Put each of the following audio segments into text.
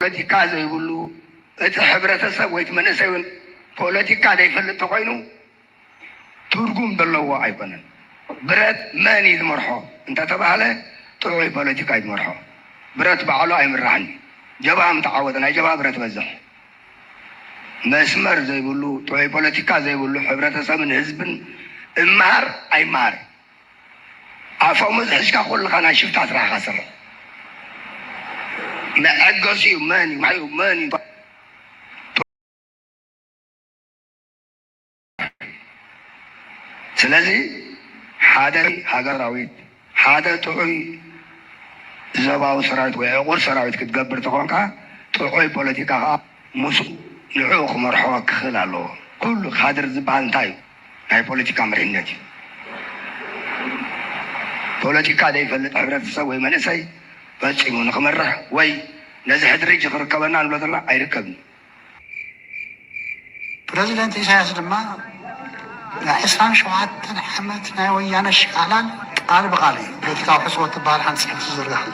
ፖለቲካ ዘይብሉ እቲ ሕብረተሰብ ወይ መንእሰዩን ፖለቲካ ዘይፈልጥ ኮይኑ ትርጉም ዘለዎ ኣይኮነን። ብረት መን ይዝመርሖ እንተተባሃለ ጥዑይ ፖለቲካ ይዝመርሖ። ብረት ባዕሉ ኣይምራሕን። ጀባ ምተዓወተ ናይ ጀባ ብረት በዝሕ መስመር ዘይብሉ ጥዑይ ፖለቲካ ዘይብሉ ሕብረተሰብን ህዝብን እምሃር ኣይምሃር ኣፎም ዝሕሽካ ኩልካ ናይ ሽፍታ ስራሕካ ስርሕ መዐገሲ መን ማዩ መን ስለዚ ሓደ ሃገራዊት ሓደ ጥዑይ ዘባዊ ሰራዊት ወይ ዕቁር ሰራዊት ክትገብር ተኾንካ ጥዑይ ፖለቲካ ከዓ ምስ ንዑ ክመርሖ ክኽእል ኣለዎ። ኩሉ ካድር ዝበሃል እንታይ እዩ? ናይ ፖለቲካ መሪሕነት እዩ። ፖለቲካ ዘይፈልጥ ሕብረተሰብ ወይ መንእሰይ ፈፂሙ ንክመርሕ ወይ ነዚ ሕድሪጅ ክርከበና ንብሎ ዘለና ኣይርከብን። ፕሬዚደንት ኢሳያስ ድማ ናይ 27 ዓመት ናይ ወያነ ሽቃላን ቃል ብቃል እዩ ፖለቲካዊ ሕፅወት ትበሃል ሓንቲ ስሕቲ ዝርጋሕ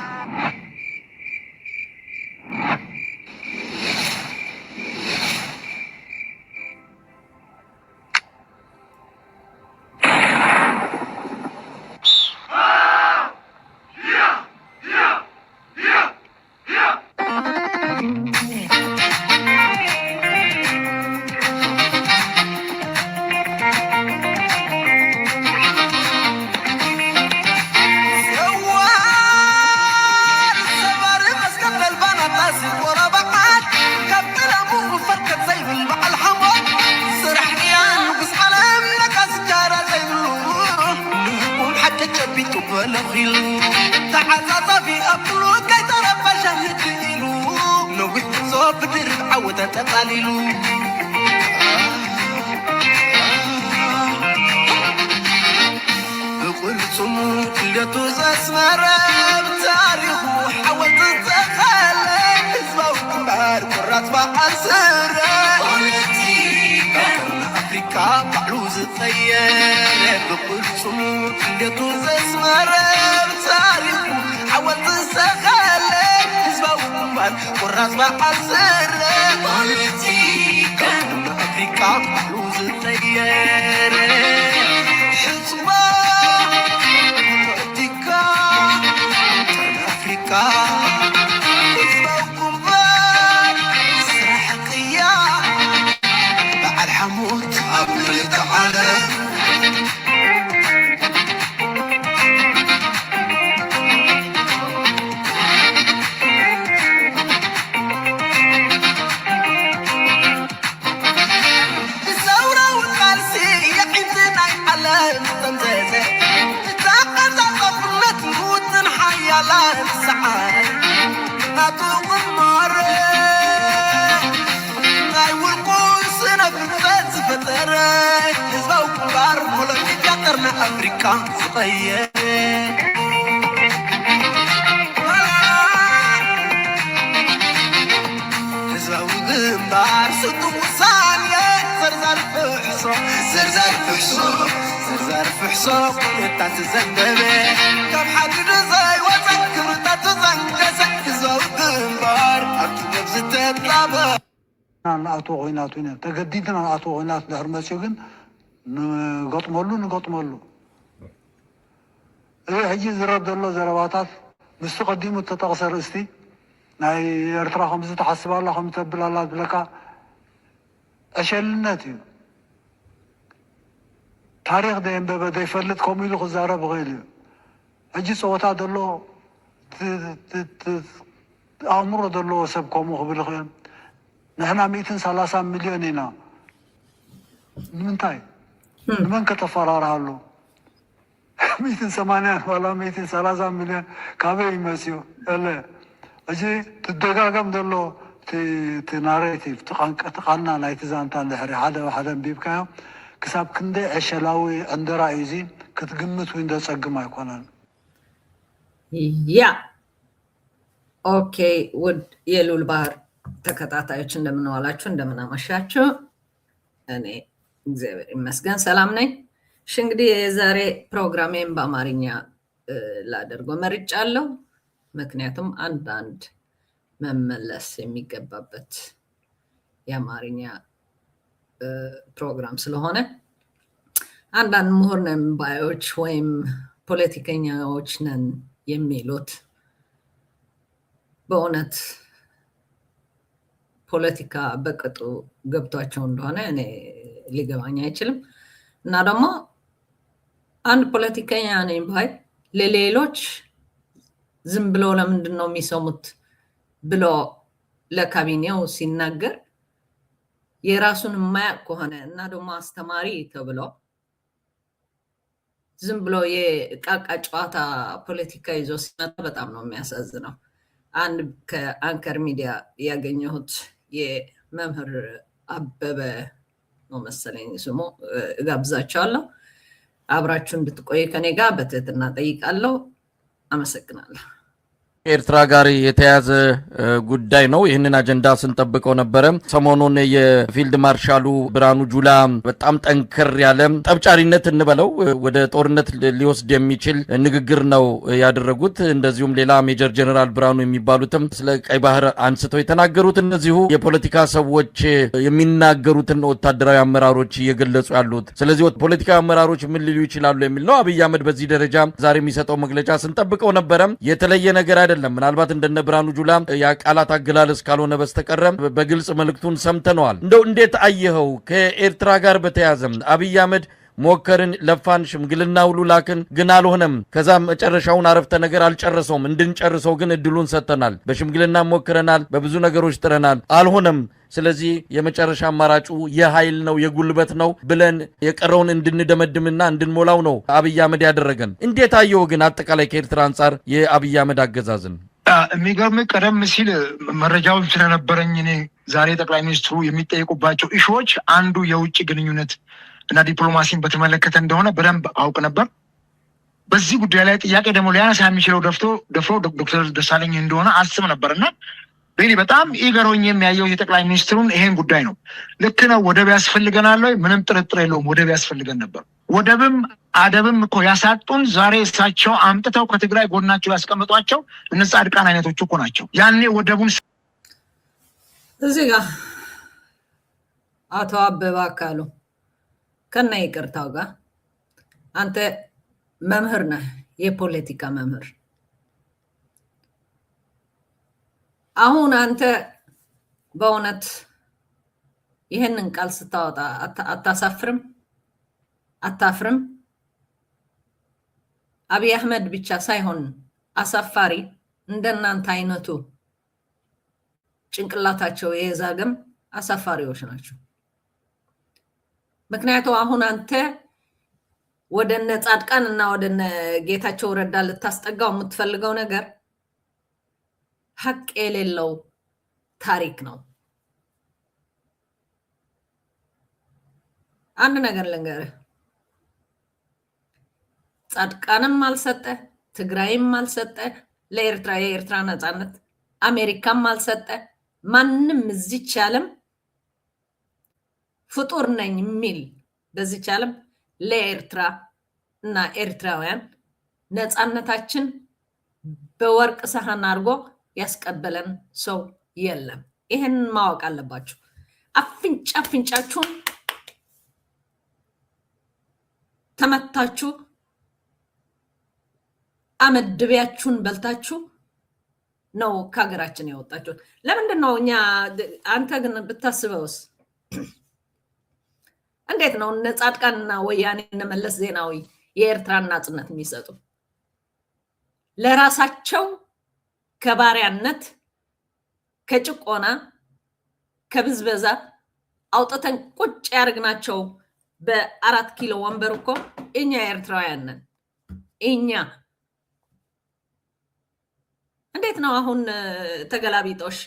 ንኣቶ ኮይናቱ ኢና ተገዲድና ንኣቶ ኮይናት ድሕር መፅኡ ግን ንገጥመሉ እዚ ሕጂ ዝረብ ዘሎ ዘረባታት ምስቲ ቀዲሙ ተጠቕሰ ርእስቲ ናይ ኤርትራ ከምዚ ተሓስባላ ከም ተብላላ ዝብለካ ዕሸልነት እዩ። ታሪክ ደየንበበ ዘይፈልጥ ከምኡ ኢሉ ክዛረብ ይኽእል እዩ። ሕጂ ፀወታ ዘሎ ኣእምሮ ዘለዎ ሰብ ከምኡ ክብል ይኽእል። ንሕና 130 ሚልዮን ኢና ንምንታይ ንመን ከተፈራርሃሉ 180 ዋላ 130 ሚልዮን ካበይ ይመፅኡ እለ እዚ ትደጋገም ዘሎ እቲ ናሬቲቭ ትቃና ናይቲ ዛንታ ድሕሪ ሓደ ንቢብካዮ ክሳብ ክንደይ ዕሸላዊ ዕንደራ እዩ እዚ ክትግምት ወይ እንደፀግም ኣይኮነን። ያ ኦኬ ውድ የሉል ባህር ተከታታዮች እንደምን ዋላችሁ፣ እንደምን አመሻችሁ። እኔ እግዚአብሔር ይመስገን ሰላም ነኝ። እሺ እንግዲህ የዛሬ ፕሮግራሜን በአማርኛ ላደርገው መርጫለሁ። ምክንያቱም አንዳንድ መመለስ የሚገባበት የአማርኛ ፕሮግራም ስለሆነ አንዳንድ ምሁር ነን ባዮች ወይም ፖለቲከኛዎች ነን የሚሉት በእውነት ፖለቲካ በቅጡ ገብቷቸው እንደሆነ እኔ ሊገባኝ አይችልም። እና ደግሞ አንድ ፖለቲከኛ ነኝ ባይ ለሌሎች ዝም ብሎ ለምንድን ነው የሚሰሙት ብሎ ለካቢኔው ሲናገር የራሱን የማያውቅ ከሆነ እና ደግሞ አስተማሪ ተብሎ ዝም ብሎ የቃቃ ጨዋታ ፖለቲካ ይዞ ሲመጣ በጣም ነው የሚያሳዝነው። አንድ ከአንከር ሚዲያ ያገኘሁት የመምህር አበበ ነው መሰለኝ ስሙ፣ እጋብዛቸዋለሁ። አብራችሁ እንድትቆይ ከኔ ጋር በትህትና ጠይቃለሁ። አመሰግናለሁ። ኤርትራ ጋር የተያዘ ጉዳይ ነው። ይህንን አጀንዳ ስንጠብቀው ነበረ። ሰሞኑን የፊልድ ማርሻሉ ብርሃኑ ጁላ በጣም ጠንከር ያለ ጠብጫሪነት እንበለው ወደ ጦርነት ሊወስድ የሚችል ንግግር ነው ያደረጉት። እንደዚሁም ሌላ ሜጀር ጀነራል ብርሃኑ የሚባሉትም ስለ ቀይ ባህር አንስተው የተናገሩት እነዚሁ የፖለቲካ ሰዎች የሚናገሩትን ወታደራዊ አመራሮች እየገለጹ ያሉት። ስለዚህ ፖለቲካዊ አመራሮች ምን ሊሉ ይችላሉ የሚል ነው። አብይ አህመድ በዚህ ደረጃ ዛሬ የሚሰጠው መግለጫ ስንጠብቀው ነበረ። የተለየ ነገር አይደለም። ምናልባት እንደነ ብርሃኑ ጁላ የቃላት አገላለጽ ካልሆነ በስተቀረ በግልጽ መልእክቱን ሰምተነዋል። እንደው እንዴት አየኸው? ከኤርትራ ጋር በተያያዘ አብይ አህመድ ሞከርን፣ ለፋን፣ ሽምግልና ሁሉ ላክን፣ ግን አልሆነም። ከዛ መጨረሻውን አረፍተ ነገር አልጨረሰውም። እንድንጨርሰው ግን እድሉን ሰጥተናል። በሽምግልና ሞክረናል፣ በብዙ ነገሮች ጥረናል፣ አልሆነም። ስለዚህ የመጨረሻ አማራጩ የኃይል ነው የጉልበት ነው ብለን የቀረውን እንድንደመድምና እንድንሞላው ነው አብይ አህመድ ያደረገን። እንዴት አየው ግን አጠቃላይ ከኤርትራ አንጻር የአብይ አህመድ አገዛዝን? የሚገርም ቀደም ሲል መረጃውን ስለነበረኝ እኔ ዛሬ ጠቅላይ ሚኒስትሩ የሚጠየቁባቸው ኢሹዎች አንዱ የውጭ ግንኙነት እና ዲፕሎማሲን በተመለከተ እንደሆነ በደንብ አውቅ ነበር። በዚህ ጉዳይ ላይ ጥያቄ ደግሞ ሊያነሳ የሚችለው ደፍሮ ዶክተር ደሳለኝ እንደሆነ አስብ ነበርና ቤሊ በጣም ኢገሮኝ የሚያየው የጠቅላይ ሚኒስትሩን ይሄን ጉዳይ ነው። ልክ ነው፣ ወደብ ያስፈልገናል ወይ? ምንም ጥርጥር የለውም፣ ወደብ ያስፈልገን ነበር። ወደብም አደብም እኮ ያሳጡን ዛሬ እሳቸው አምጥተው ከትግራይ ጎናቸው ያስቀመጧቸው እነ ጻድቃን አይነቶች እኮ ናቸው። ያኔ ወደቡን እዚህ ጋር አቶ አበባ አካሉ ከና ይቅርታው ጋር አንተ መምህር ነህ፣ የፖለቲካ መምህር። አሁን አንተ በእውነት ይህንን ቃል ስታወጣ አታሳፍርም? አታፍርም? አብይ አህመድ ብቻ ሳይሆን አሳፋሪ እንደናንተ አይነቱ ጭንቅላታቸው የዛገም አሳፋሪዎች ናቸው። ምክንያቱም አሁን አንተ ወደነ ጻድቃን እና ወደነ ጌታቸው ረዳ ልታስጠጋው የምትፈልገው ነገር ሀቅ የሌለው ታሪክ ነው። አንድ ነገር ልንገርህ፣ ጻድቃንም አልሰጠ፣ ትግራይም አልሰጠ፣ ለኤርትራ የኤርትራ ነፃነት አሜሪካም አልሰጠ። ማንም እዚች ዓለም ፍጡር ነኝ የሚል በዚች ዓለም ለኤርትራ እና ኤርትራውያን ነፃነታችን በወርቅ ሰሃን አድርጎ ያስቀበለን ሰው የለም። ይሄን ማወቅ አለባችሁ። አፍንጫችሁን ተመታችሁ፣ አመድቢያችሁን በልታችሁ ነው ከሀገራችን የወጣችሁት። ለምንድን ነው እኛ አንተ ግን ብታስበውስ እንዴት ነው እነ ጻድቃንና ወያኔ እነ መለስ ዜናዊ የኤርትራን ነፃነት የሚሰጡ? ለራሳቸው ከባሪያነት፣ ከጭቆና፣ ከብዝበዛ አውጥተን ቁጭ ያደርግናቸው በ4 ኪሎ ወንበር እኮ እኛ ኤርትራውያን ነን። እኛ እንዴት ነው አሁን ተገላቢጦሽ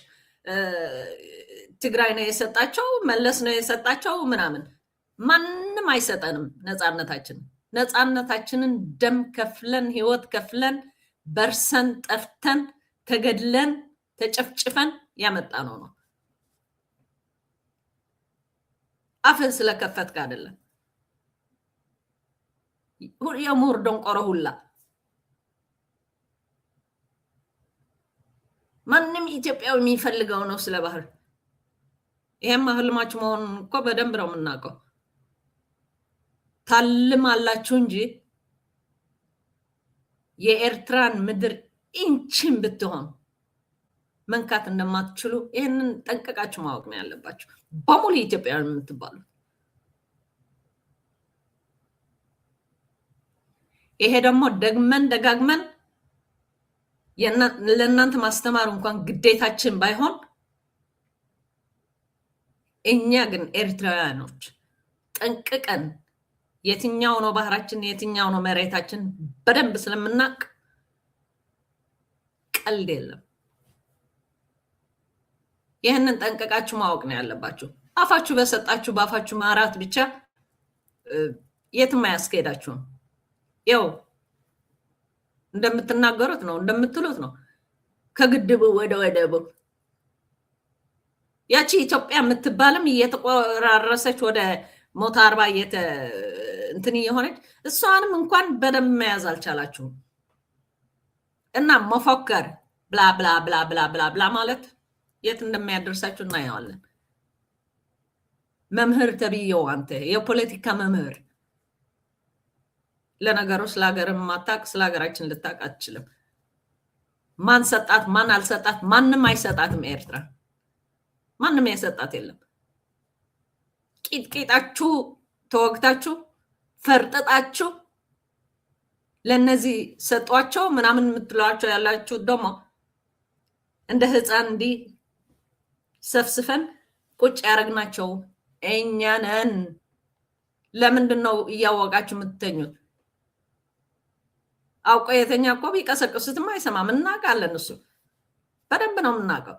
ትግራይ ነው የሰጣቸው፣ መለስ ነው የሰጣቸው ምናምን? ማንም አይሰጠንም ነፃነታችንን ደም ከፍለን ህይወት ከፍለን በርሰን ጠፍተን ተገድለን ተጨፍጭፈን ያመጣ ነው። አፍን ስለከፈትክ አይደለም። የምሁር ደንቆሮ ሁላ ማንም ኢትዮጵያዊ የሚፈልገው ነው ስለ ባህር። ይሄም ህልማችሁ መሆኑን እኮ በደንብ ነው የምናውቀው። ታልማላችሁ እንጂ የኤርትራን ምድር ኢንችን ብትሆን መንካት እንደማትችሉ ይህንን ጠንቀቃችሁ ማወቅ ነው ያለባችሁ በሙሉ ኢትዮጵያውያን የምትባሉ። ይሄ ደግሞ ደግመን ደጋግመን ለእናንተ ማስተማር እንኳን ግዴታችን ባይሆን እኛ ግን ኤርትራውያኖች ጠንቅቀን የትኛው ነው ባህራችን የትኛው ነው መሬታችን በደንብ ስለምናቅ ቀልድ የለም። ይህንን ጠንቀቃችሁ ማወቅ ነው ያለባችሁ። አፋችሁ በሰጣችሁ በአፋችሁ ማራት ብቻ የትም አያስኬዳችሁም። ያው እንደምትናገሩት ነው እንደምትሉት ነው። ከግድቡ ወደ ወደቡ ያቺ ኢትዮጵያ የምትባልም እየተቆራረሰች ወደ ሞት 40 እንትን የሆነች እሷንም እንኳን በደንብ መያዝ አልቻላችሁም። እና መፎከር ብላ ብላ ብላ ብላ ብላ ብላ ማለት የት እንደሚያደርሳችሁ እናየዋለን። መምህር ተብዬው አንተ የፖለቲካ መምህር ለነገሩ ስለ ሀገር ማታቅ ስለ ሀገራችን ልታቅ አትችልም። ማን ሰጣት ማን አልሰጣት? ማንም አይሰጣትም። ኤርትራ ማንም የሰጣት የለም። ቂጥቂጣችሁ ተወግታችሁ ፈርጥጣችሁ ለነዚህ ሰጧቸው ምናምን የምትሏቸው ያላችሁ ደግሞ እንደ ህፃን እንዲህ ሰፍስፈን ቁጭ ያረግናቸው እኛ ነን። ለምንድን ነው እያወቃችሁ የምትተኙት? አውቆ የተኛ እኮ ቢቀሰቅሱትም አይሰማም። እናውቃለን። እሱ በደንብ ነው የምናውቀው።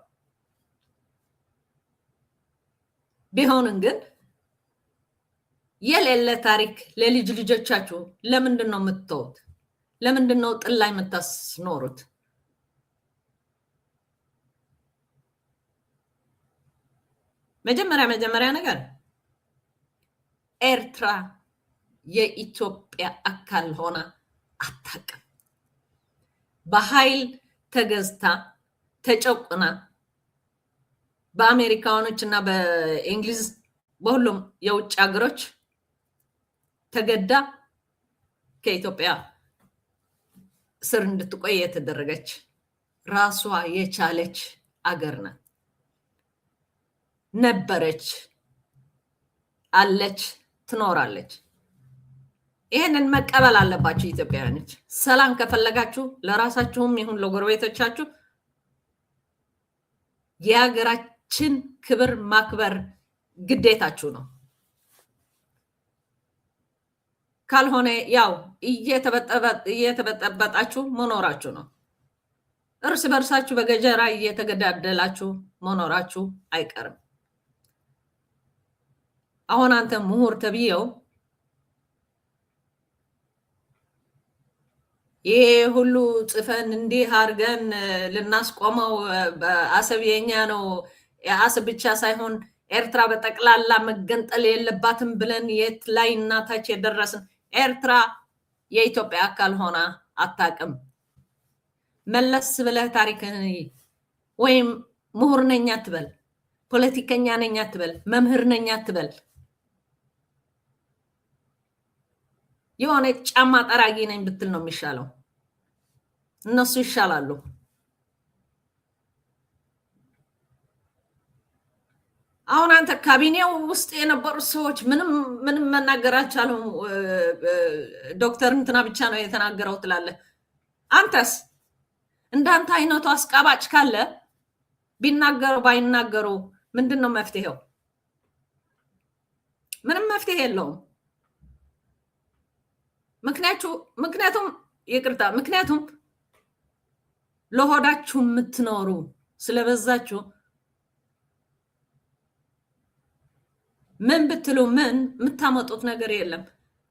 ቢሆንም ግን የሌለ ታሪክ ለልጅ ልጆቻችሁ ለምንድን ነው የምትተውት? ለምንድን ነው ጥል ላይ የምታስኖሩት? መጀመሪያ ነገር ኤርትራ የኢትዮጵያ አካል ሆና አታውቅም። በኃይል ተገዝታ ተጨቁና በአሜሪካኖች እና በእንግሊዝ በሁሉም የውጭ ሀገሮች ተገዳ ከኢትዮጵያ ስር እንድትቆይ የተደረገች ራሷ የቻለች አገር ናት። ነበረች፣ አለች፣ ትኖራለች። ይሄንን መቀበል አለባችሁ ኢትዮጵያውያኖች። ሰላም ከፈለጋችሁ ለራሳችሁም ይሁን ለጎረቤቶቻችሁ የሀገራችን ክብር ማክበር ግዴታችሁ ነው። ካልሆነ ያው እየተበጠበጣችሁ መኖራችሁ ነው። እርስ በርሳችሁ በገጀራ እየተገዳደላችሁ መኖራችሁ አይቀርም። አሁን አንተ ምሁር ተብዬው ይሄ ሁሉ ጽፈን እንዲህ አድርገን ልናስቆመው አሰብ የኛ ነው፣ የአሰብ ብቻ ሳይሆን ኤርትራ በጠቅላላ መገንጠል የለባትም ብለን የት ላይ እናታች የደረስን። ኤርትራ የኢትዮጵያ አካል ሆና አታውቅም። መለስ ብለህ ታሪክህን ወይም ምሁር ነኝ አትበል፣ ፖለቲከኛ ነኝ አትበል፣ መምህር ነኝ አትበል። የሆነ ጫማ ጠራጊ ነኝ ብትል ነው የሚሻለው። እነሱ ይሻላሉ። አሁን አንተ ካቢኔው ውስጥ የነበሩ ሰዎች ምንም መናገር አልቻሉም። ዶክተር እንትና ብቻ ነው የተናገረው ትላለህ። አንተስ እንዳንተ አይነቱ አስቃባጭ ካለ ቢናገሩ ባይናገሩ ምንድን ነው መፍትሄው? ምንም መፍትሄ የለውም። ምክንያቱም ለሆዳችሁ የምትኖሩ ስለበዛችሁ ምን ብትሉ ምን የምታመጡት ነገር የለም።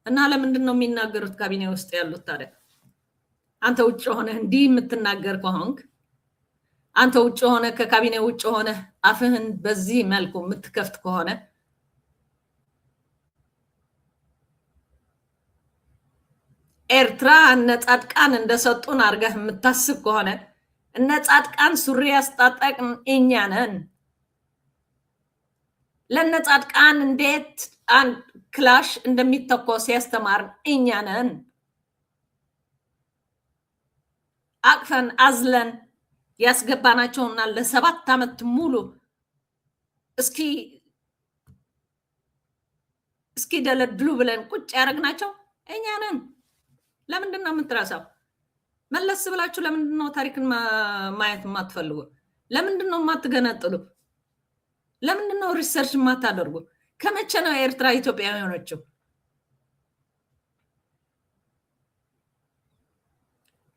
እና ለምንድን ነው የሚናገሩት ካቢኔ ውስጥ ያሉት ታዲያ? አንተ ውጭ ሆነ እንዲህ የምትናገር ከሆንክ፣ አንተ ውጭ ሆነ ከካቢኔ ውጭ ሆነ አፍህን በዚህ መልኩ የምትከፍት ከሆነ ኤርትራ እነ ጻድቃን እንደሰጡን አድርገህ የምታስብ ከሆነ እነ ጻድቃን ሱሪ ያስታጠቅን እኛ ነን። ለነ ጻድቃን እንዴት አንድ ክላሽ እንደሚተኮስ ያስተማርን እኛ ነን። አቅፈን አዝለን ያስገባናቸውና ለ7 ዓመት ሙሉ እስኪ ደለድሉ ብለን ቁጭ ያደረግናቸው እኛ ነን። ለምንድን ነው የምትረሳው? መለስ ብላችሁ ለምንድን ነው ታሪክን ማየት የማትፈልጉ? ለምንድን ነው የማትገነጥሉ? ለምንድን ነው ሪሰርች የማታደርጉ? ከመቼ ነው ኤርትራ ኢትዮጵያ የሆነችው?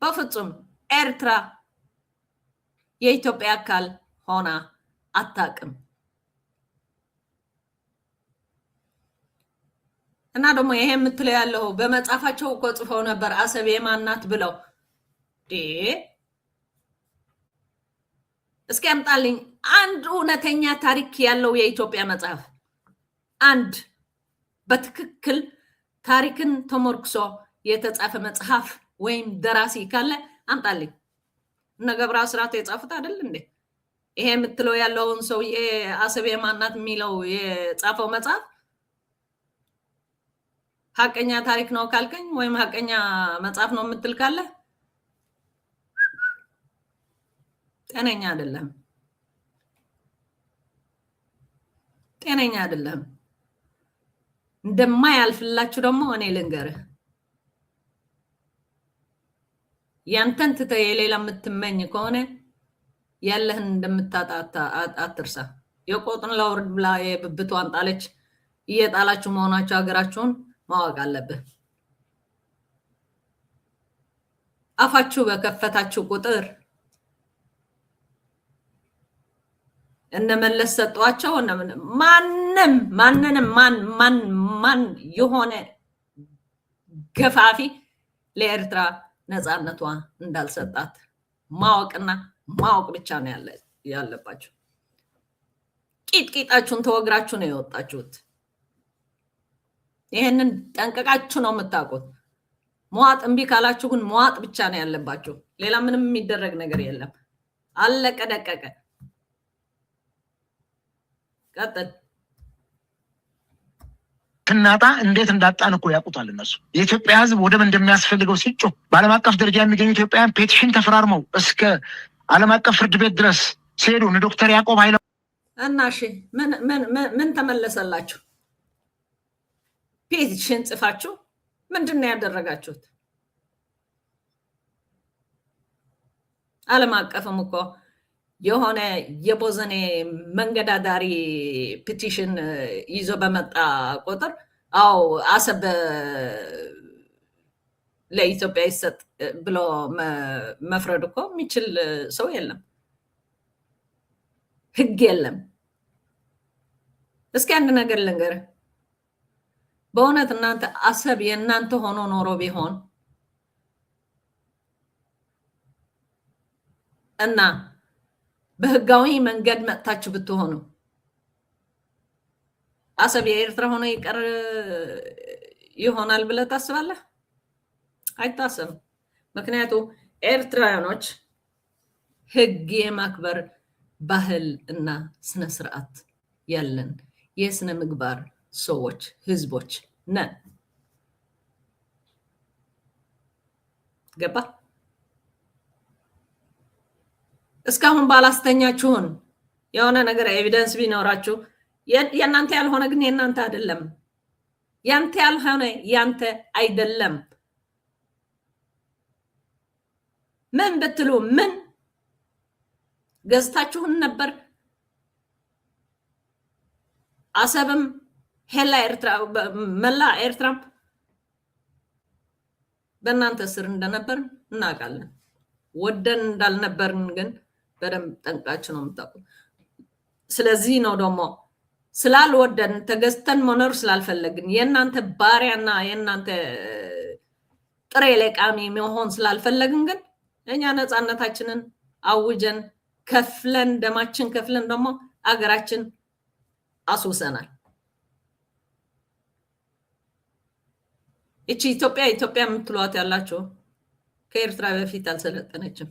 በፍጹም ኤርትራ የኢትዮጵያ አካል ሆና አታውቅም። እና ደግሞ ይሄ የምትለው ያለው በመጽሐፋቸው እኮ ጽፈው ነበር አሰብ የማናት ብለው። እስኪ አምጣልኝ አንድ እውነተኛ ታሪክ ያለው የኢትዮጵያ መጽሐፍ፣ አንድ በትክክል ታሪክን ተመርኩሶ የተጻፈ መጽሐፍ ወይም ደራሲ ካለ አምጣልኝ። እነ ገብረ አስራት የጻፉት አይደል እንዴ? ይሄ የምትለው ያለውን ሰውዬ አሰብ የማናት የሚለው የጻፈው መጽሐፍ ሀቀኛ ታሪክ ነው ካልከኝ ወይም ሀቀኛ መጽሐፍ ነው የምትል ካለ ጤነኛ አይደለም፣ ጤነኛ አይደለም። እንደማያልፍላችሁ ደግሞ እኔ ልንገርህ፣ ያንተን ትተህ የሌላ የምትመኝ ከሆነ ያለህን እንደምታጣ አትርሳ። የቆጥን ለውርድ ብላ የብብቷን ጣለች። እየጣላችሁ መሆናችሁ ሀገራችሁን ማወቅ አለብህ። አፋችሁ በከፈታችሁ ቁጥር እነመለስ ሰጧቸው። ማን የሆነ ገፋፊ ለኤርትራ ነፃነቷ እንዳልሰጣት ማወቅና ማወቅ ብቻ ነው ያለባችሁ። ቂጥቂጣችሁን ተወግራችሁ ነው የወጣችሁት። ይሄንን ጠንቀቃችሁ ነው የምታውቁት። መዋጥ እምቢ ካላችሁ ግን መዋጥ ብቻ ነው ያለባችሁ። ሌላ ምንም የሚደረግ ነገር የለም። አለቀ ደቀቀ። ቀጥል። ትናጣ እንዴት እንዳጣን እኮ ያውቁታል እነሱ። የኢትዮጵያ ሕዝብ ወደብ እንደሚያስፈልገው ሲጮህ በዓለም አቀፍ ደረጃ የሚገኙ ኢትዮጵያውያን ፔቲሽን ተፈራርመው እስከ ዓለም አቀፍ ፍርድ ቤት ድረስ ሲሄዱ ዶክተር ያዕቆብ ኃይለ እና እሺ ምን ተመለሰላችሁ? ፔቲሽን ጽፋችሁ ምንድን ነው ያደረጋችሁት? ዓለም አቀፍም እኮ የሆነ የቦዘኔ መንገዳዳሪ ፔቲሽን ይዞ በመጣ ቁጥር አው አሰብ ለኢትዮጵያ ይሰጥ ብሎ መፍረድ እኮ የሚችል ሰው የለም። ህግ የለም። እስኪ አንድ ነገር ልንገርህ። በእውነት እናንተ አሰብ የእናንተ ሆኖ ኖሮ ቢሆን እና በህጋዊ መንገድ መጥታችሁ ብትሆኑ አሰብ የኤርትራ ሆኖ ይቀር ይሆናል ብለህ ታስባለህ? አይታሰብም። ምክንያቱም ኤርትራውያኖች ህግ የማክበር ባህል እና ስነ ስርዓት ያለን የስነ ምግባር ሰዎች ህዝቦች ነን። ገባ? እስካሁን ባላስተኛችሁን የሆነ ነገር ኤቪደንስ ቢኖራችሁ የእናንተ ያልሆነ ግን የእናንተ አይደለም። ያንተ ያልሆነ ያንተ አይደለም። ምን ብትሉ ምን ገዝታችሁን ነበር? አሰብም ሄላ ኤርትራ መላ ኤርትራም በእናንተ ስር እንደነበር እናውቃለን። ወደን እንዳልነበርን ግን በደንብ ጠንቃችሁ ነው የምታውቁት። ስለዚህ ነው ደግሞ ስላልወደን ተገዝተን መኖር ስላልፈለግን የእናንተ ባሪያና የእናንተ ጥሬ ለቃሚ መሆን ስላልፈለግን ግን እኛ ነፃነታችንን አውጀን ከፍለን ደማችን ከፍለን ደግሞ አገራችን አስውሰናል። እቺ ኢትዮጵያ የምትሏት ያላችሁ ከኤርትራ በፊት አልሰለጠነችም።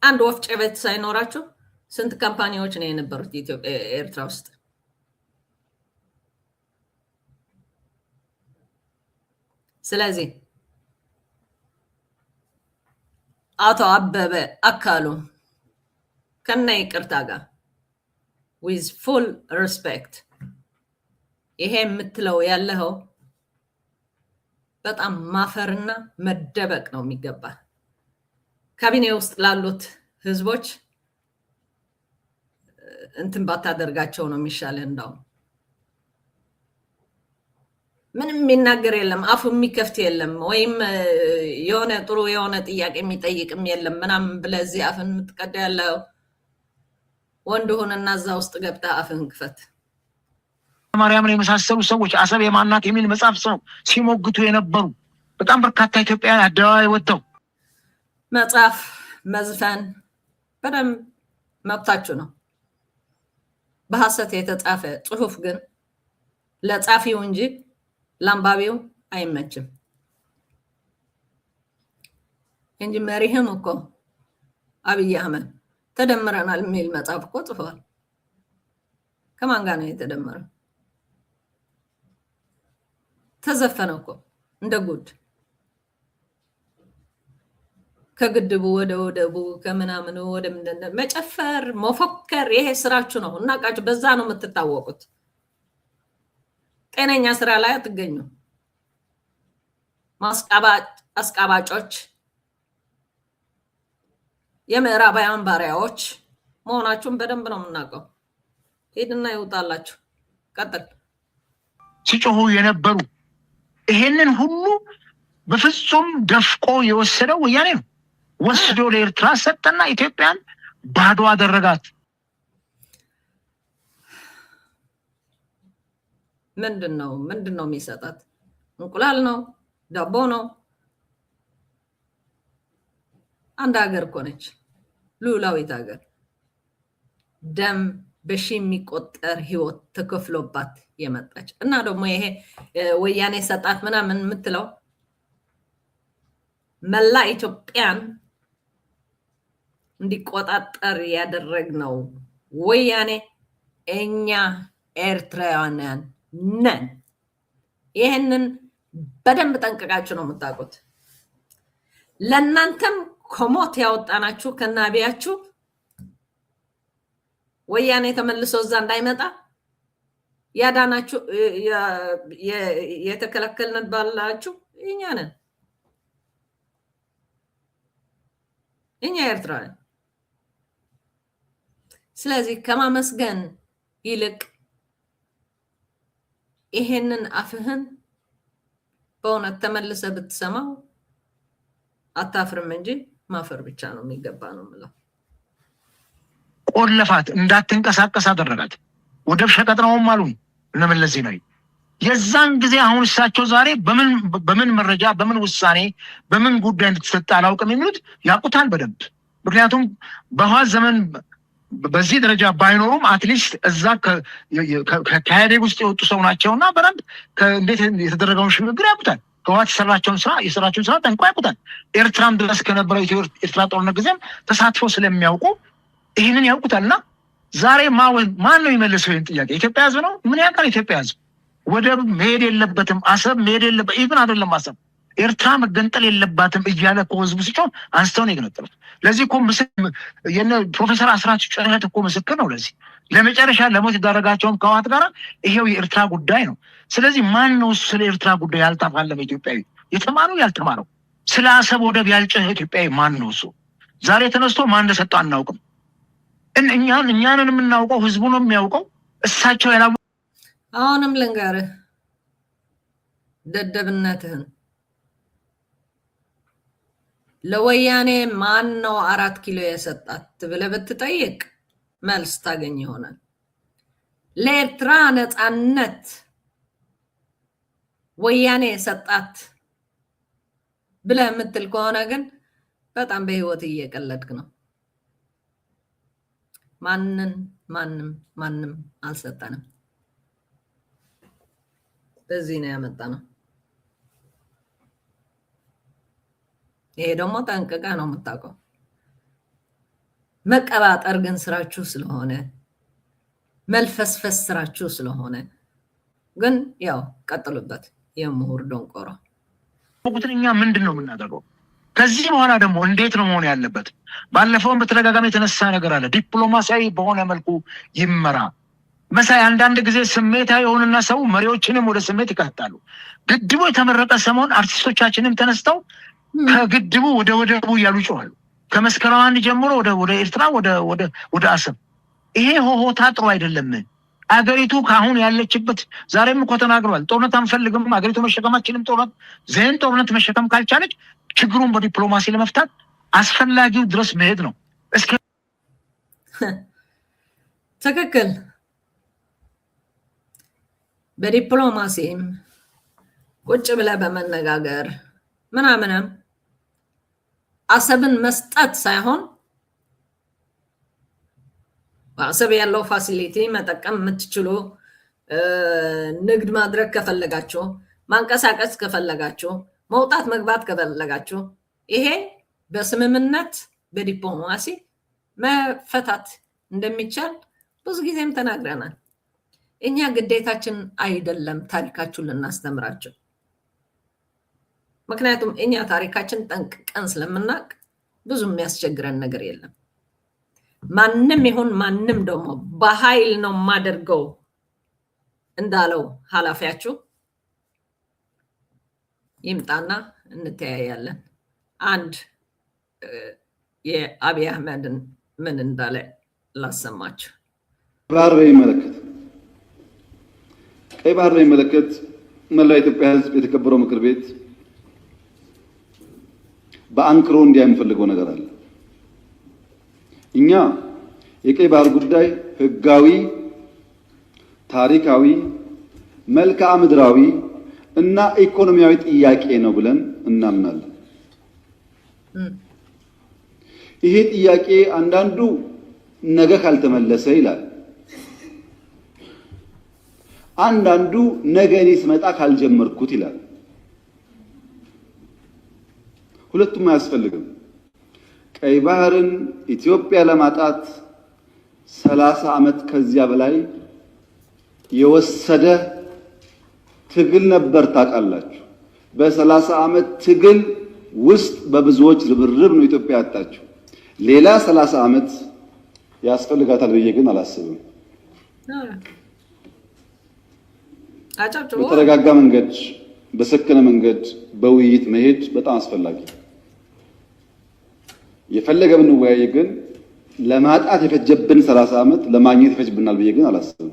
አንድ ወፍጮ ቤት ሳይኖራችሁ ስንት ካምፓኒዎች ነው የነበሩት ኢትዮጵያ ኤርትራ ውስጥ? ስለዚህ አቶ አበበ አካሉ ከነ ይቅርታ ጋር with full respect ይሄ የምትለው ያለው በጣም ማፈርና መደበቅ ነው የሚገባ። ካቢኔ ውስጥ ላሉት ህዝቦች እንትን ባታደርጋቸው ነው የሚሻለ። እንዳው ምንም የሚናገር የለም፣ አፉ የሚከፍት የለም፣ ወይም የሆነ ጥሩ የሆነ ጥያቄ የሚጠይቅም የለም ምናምን ብለህ እዚህ አፍን የምትቀዳ ያለው ወንድ ሆነና እዛ ውስጥ ገብተህ አፍህን ክፈት። ማርያምን የመሳሰሉ ሰዎች አሰብ የማናት የሚል መጽሐፍ ሰው ሲሞግቱ የነበሩ በጣም በርካታ ኢትዮጵያውያን አደባባይ ወጥተው መጽሐፍ መዝፈን በደንብ መብታችሁ ነው። በሐሰት የተጻፈ ጽሁፍ ግን ለጻፊው እንጂ ለአንባቢው አይመችም እንጂ መሪህም እኮ አብይ አህመድ ተደምረናል የሚል መጽሐፍ እኮ ጽፈዋል። ከማን ጋር ነው የተደመረው? ተዘፈነ እኮ እንደ ጉድ። ከግድቡ ወደ ወደቡ ከምናምኑ ወደ መጨፈር መፎከር፣ ይሄ ስራችሁ ነው። እናቃችሁ፣ በዛ ነው የምትታወቁት። ጤነኛ ስራ ላይ አትገኙ። አስቃባጮች፣ የምዕራባውያን ባሪያዎች መሆናችሁን በደንብ ነው የምናውቀው። ሄድና ይውጣላችሁ። ቀጥል። ሲጮሁ የነበሩ ይሄንን ሁሉ በፍጹም ደፍቆ የወሰደው ወያኔ ነው። ወስዶ ለኤርትራ ሰጠና ኢትዮጵያን ባዶ አደረጋት። ምንድነው የሚሰጣት? እንቁላል ነው? ዳቦ ነው? አንድ ሀገር እኮ ነች፣ ሉላዊት ሀገር። ደም በሺ የሚቆጠር ህይወት ተከፍሎባት የመጣች እና ደግሞ ይሄ ወያኔ ሰጣት ምናምን የምትለው መላ ኢትዮጵያን እንዲቆጣጠር ያደረግነው ወያኔ እኛ ኤርትራውያን ነን። ይሄንን በደንብ ጠንቅቃችሁ ነው የምታውቁት። ለእናንተም ከሞት ያወጣናችሁ ከናቢያችሁ ወያኔ ተመልሶ እዛ እንዳይመጣ ያዳናችሁ የተከለከልን ባላችሁ እኛ ነን፣ እኛ ኤርትራውያን። ስለዚህ ከማመስገን ይልቅ ይሄንን አፍህን በእውነት ተመልሰ ብትሰማው አታፍርም እንጂ ማፈር ብቻ ነው የሚገባ ነው የምለው። ቆለፋት፣ እንዳትንቀሳቀስ አደረጋት። ወደብ ሸቀጥ ነውም አሉ እነ መለስ ዜናዊ የዛን ጊዜ። አሁን እሳቸው ዛሬ በምን መረጃ በምን ውሳኔ በምን ጉዳይ እንድትሰጥ አላውቅም የሚሉት ያውቁታል በደንብ። ምክንያቱም በህወሓት ዘመን በዚህ ደረጃ ባይኖሩም አትሊስት እዛ ከኢህአዴግ ውስጥ የወጡ ሰው ናቸውና በደንብ እንዴት የተደረገውን ሽግግር ያውቁታል። ህወሓት የሰራቸውን ስራ ጠንቅቆ ያውቁታል። ኤርትራም ድረስ ከነበረው ኤርትራ ጦርነት ጊዜም ተሳትፎ ስለሚያውቁ ይህንን ያውቁታል። እና ዛሬ ማን ነው የሚመልሰው ይህን ጥያቄ? ኢትዮጵያ ህዝብ ነው። ምን ያውቃል ኢትዮጵያ ህዝብ? ወደብ መሄድ የለበትም፣ አሰብ መሄድ የለበት፣ ኢቭን አይደለም አሰብ ኤርትራ መገንጠል የለባትም እያለ እኮ ህዝቡ ሲጮህ አንስተው ነው የገነጠሉት። ለዚህ እኮ ፕሮፌሰር አስራት ጭነት እኮ ምስክር ነው። ለዚህ ለመጨረሻ ለሞት የዳረጋቸውን ከህወሓት ጋር ይሄው የኤርትራ ጉዳይ ነው። ስለዚህ ማን ነው ስለ ኤርትራ ጉዳይ ያልተፋለመ ኢትዮጵያዊ? የተማረው ያልተማረው? ስለ አሰብ ወደብ ያልጨህ ኢትዮጵያዊ ማን ነው? እሱ ዛሬ ተነስቶ ማን እንደሰጠው አናውቅም። እኛንን የምናውቀው ህዝቡ ነው የሚያውቀው። እሳቸው ያላ አሁንም ልንገርህ ደደብነትህን። ለወያኔ ማን ነው 4 ኪሎ የሰጣት ብለህ ብትጠይቅ መልስ ታገኝ ይሆናል። ለኤርትራ ነፃነት ወያኔ የሰጣት ብለህ የምትል ከሆነ ግን በጣም በህይወት እየቀለድክ ነው። ማንም አልሰጠንም። በዚህ ነው ያመጣ ነው። ይሄ ደግሞ ጠንቅቀህ ነው የምታውቀው። መቀባጠር ግን ስራችሁ ስለሆነ መልፈስፈስ ስራችሁ ስለሆነ ግን ያው ቀጥሉበት የምሁር ደንቆሮ ወቁትኛ ምንድነው የምናደርገው ከዚህ በኋላ ደግሞ እንዴት ነው መሆን ያለበት ባለፈው በተደጋጋሚ የተነሳ ነገር አለ ዲፕሎማሲያዊ በሆነ መልኩ ይመራ መሳይ አንዳንድ ጊዜ ስሜታዊ የሆነና ሰው መሪዎችንም ወደ ስሜት ይከታሉ ግድቡ የተመረቀ ሰሞን አርቲስቶቻችንም ተነስተው ከግድቡ ወደ ወደቡ ያሉ ይጮሃሉ ከመስከረም አንድ ጀምሮ ወደ ኤርትራ ወደ አሰብ ይሄ ሆሆታ ጥሩ አይደለም አገሪቱ ካሁን ያለችበት ዛሬም እኮ ተናግሯል ጦርነት አንፈልግም አገሪቱ መሸከማችንም ጦርነት መሸከም ካልቻለች ችግሩን በዲፕሎማሲ ለመፍታት አስፈላጊው ድረስ መሄድ ነው እስከ ትክክል በዲፕሎማሲም ቁጭ ብለህ በመነጋገር ምናምንም አሰብን መስጠት ሳይሆን አሰብ ያለው ፋሲሊቲ መጠቀም የምትችሉ ንግድ ማድረግ ከፈለጋችሁ ማንቀሳቀስ ከፈለጋችሁ መውጣት መግባት ከፈለጋችሁ ይሄ በስምምነት በዲፕሎማሲ መፈታት እንደሚቻል ብዙ ጊዜም ተናግረናል እኛ ግዴታችን አይደለም ታሪካችሁን ልናስተምራችሁ ምክንያቱም እኛ ታሪካችን ጠንቅቀን ስለምናቅ ብዙ የሚያስቸግረን ነገር የለም ማንም ይሁን ማንም ደግሞ በኃይል ነው ማደርገው እንዳለው ሐላፊያችሁ ይምጣና እንተያያለን አንድ የአብይ አህመድን ምን እንዳለ ላሰማችሁ ቀይ ባህር በሚመለከት መላው ኢትዮጵያ ህዝብ የተከበረው ምክር ቤት በአንክሮ እንዲያምፈልገው ነገር አለ እኛ የቀይ ባህር ጉዳይ ህጋዊ ታሪካዊ መልክዓ ምድራዊ እና ኢኮኖሚያዊ ጥያቄ ነው ብለን እናምናለን ይሄ ጥያቄ አንዳንዱ ነገ ካልተመለሰ ይላል አንዳንዱ ነገ እኔ ስመጣ ካልጀመርኩት ይላል ሁለቱም አያስፈልግም ቀይ ባህርን ኢትዮጵያ ለማጣት 30 ዓመት ከዚያ በላይ የወሰደ ትግል ነበር ታውቃላችሁ በ30 ዓመት ትግል ውስጥ በብዙዎች ርብርብ ነው ኢትዮጵያ ያጣችው ሌላ 30 ዓመት ያስፈልጋታል ብዬ ግን አላስብም በተረጋጋ መንገድ በሰከነ መንገድ በውይይት መሄድ በጣም አስፈላጊ የፈለገ ብንወያይ ግን ለማጣት የፈጀብን 30 ዓመት ለማግኘት ይፈጅብናል ብዬ ግን አላስብም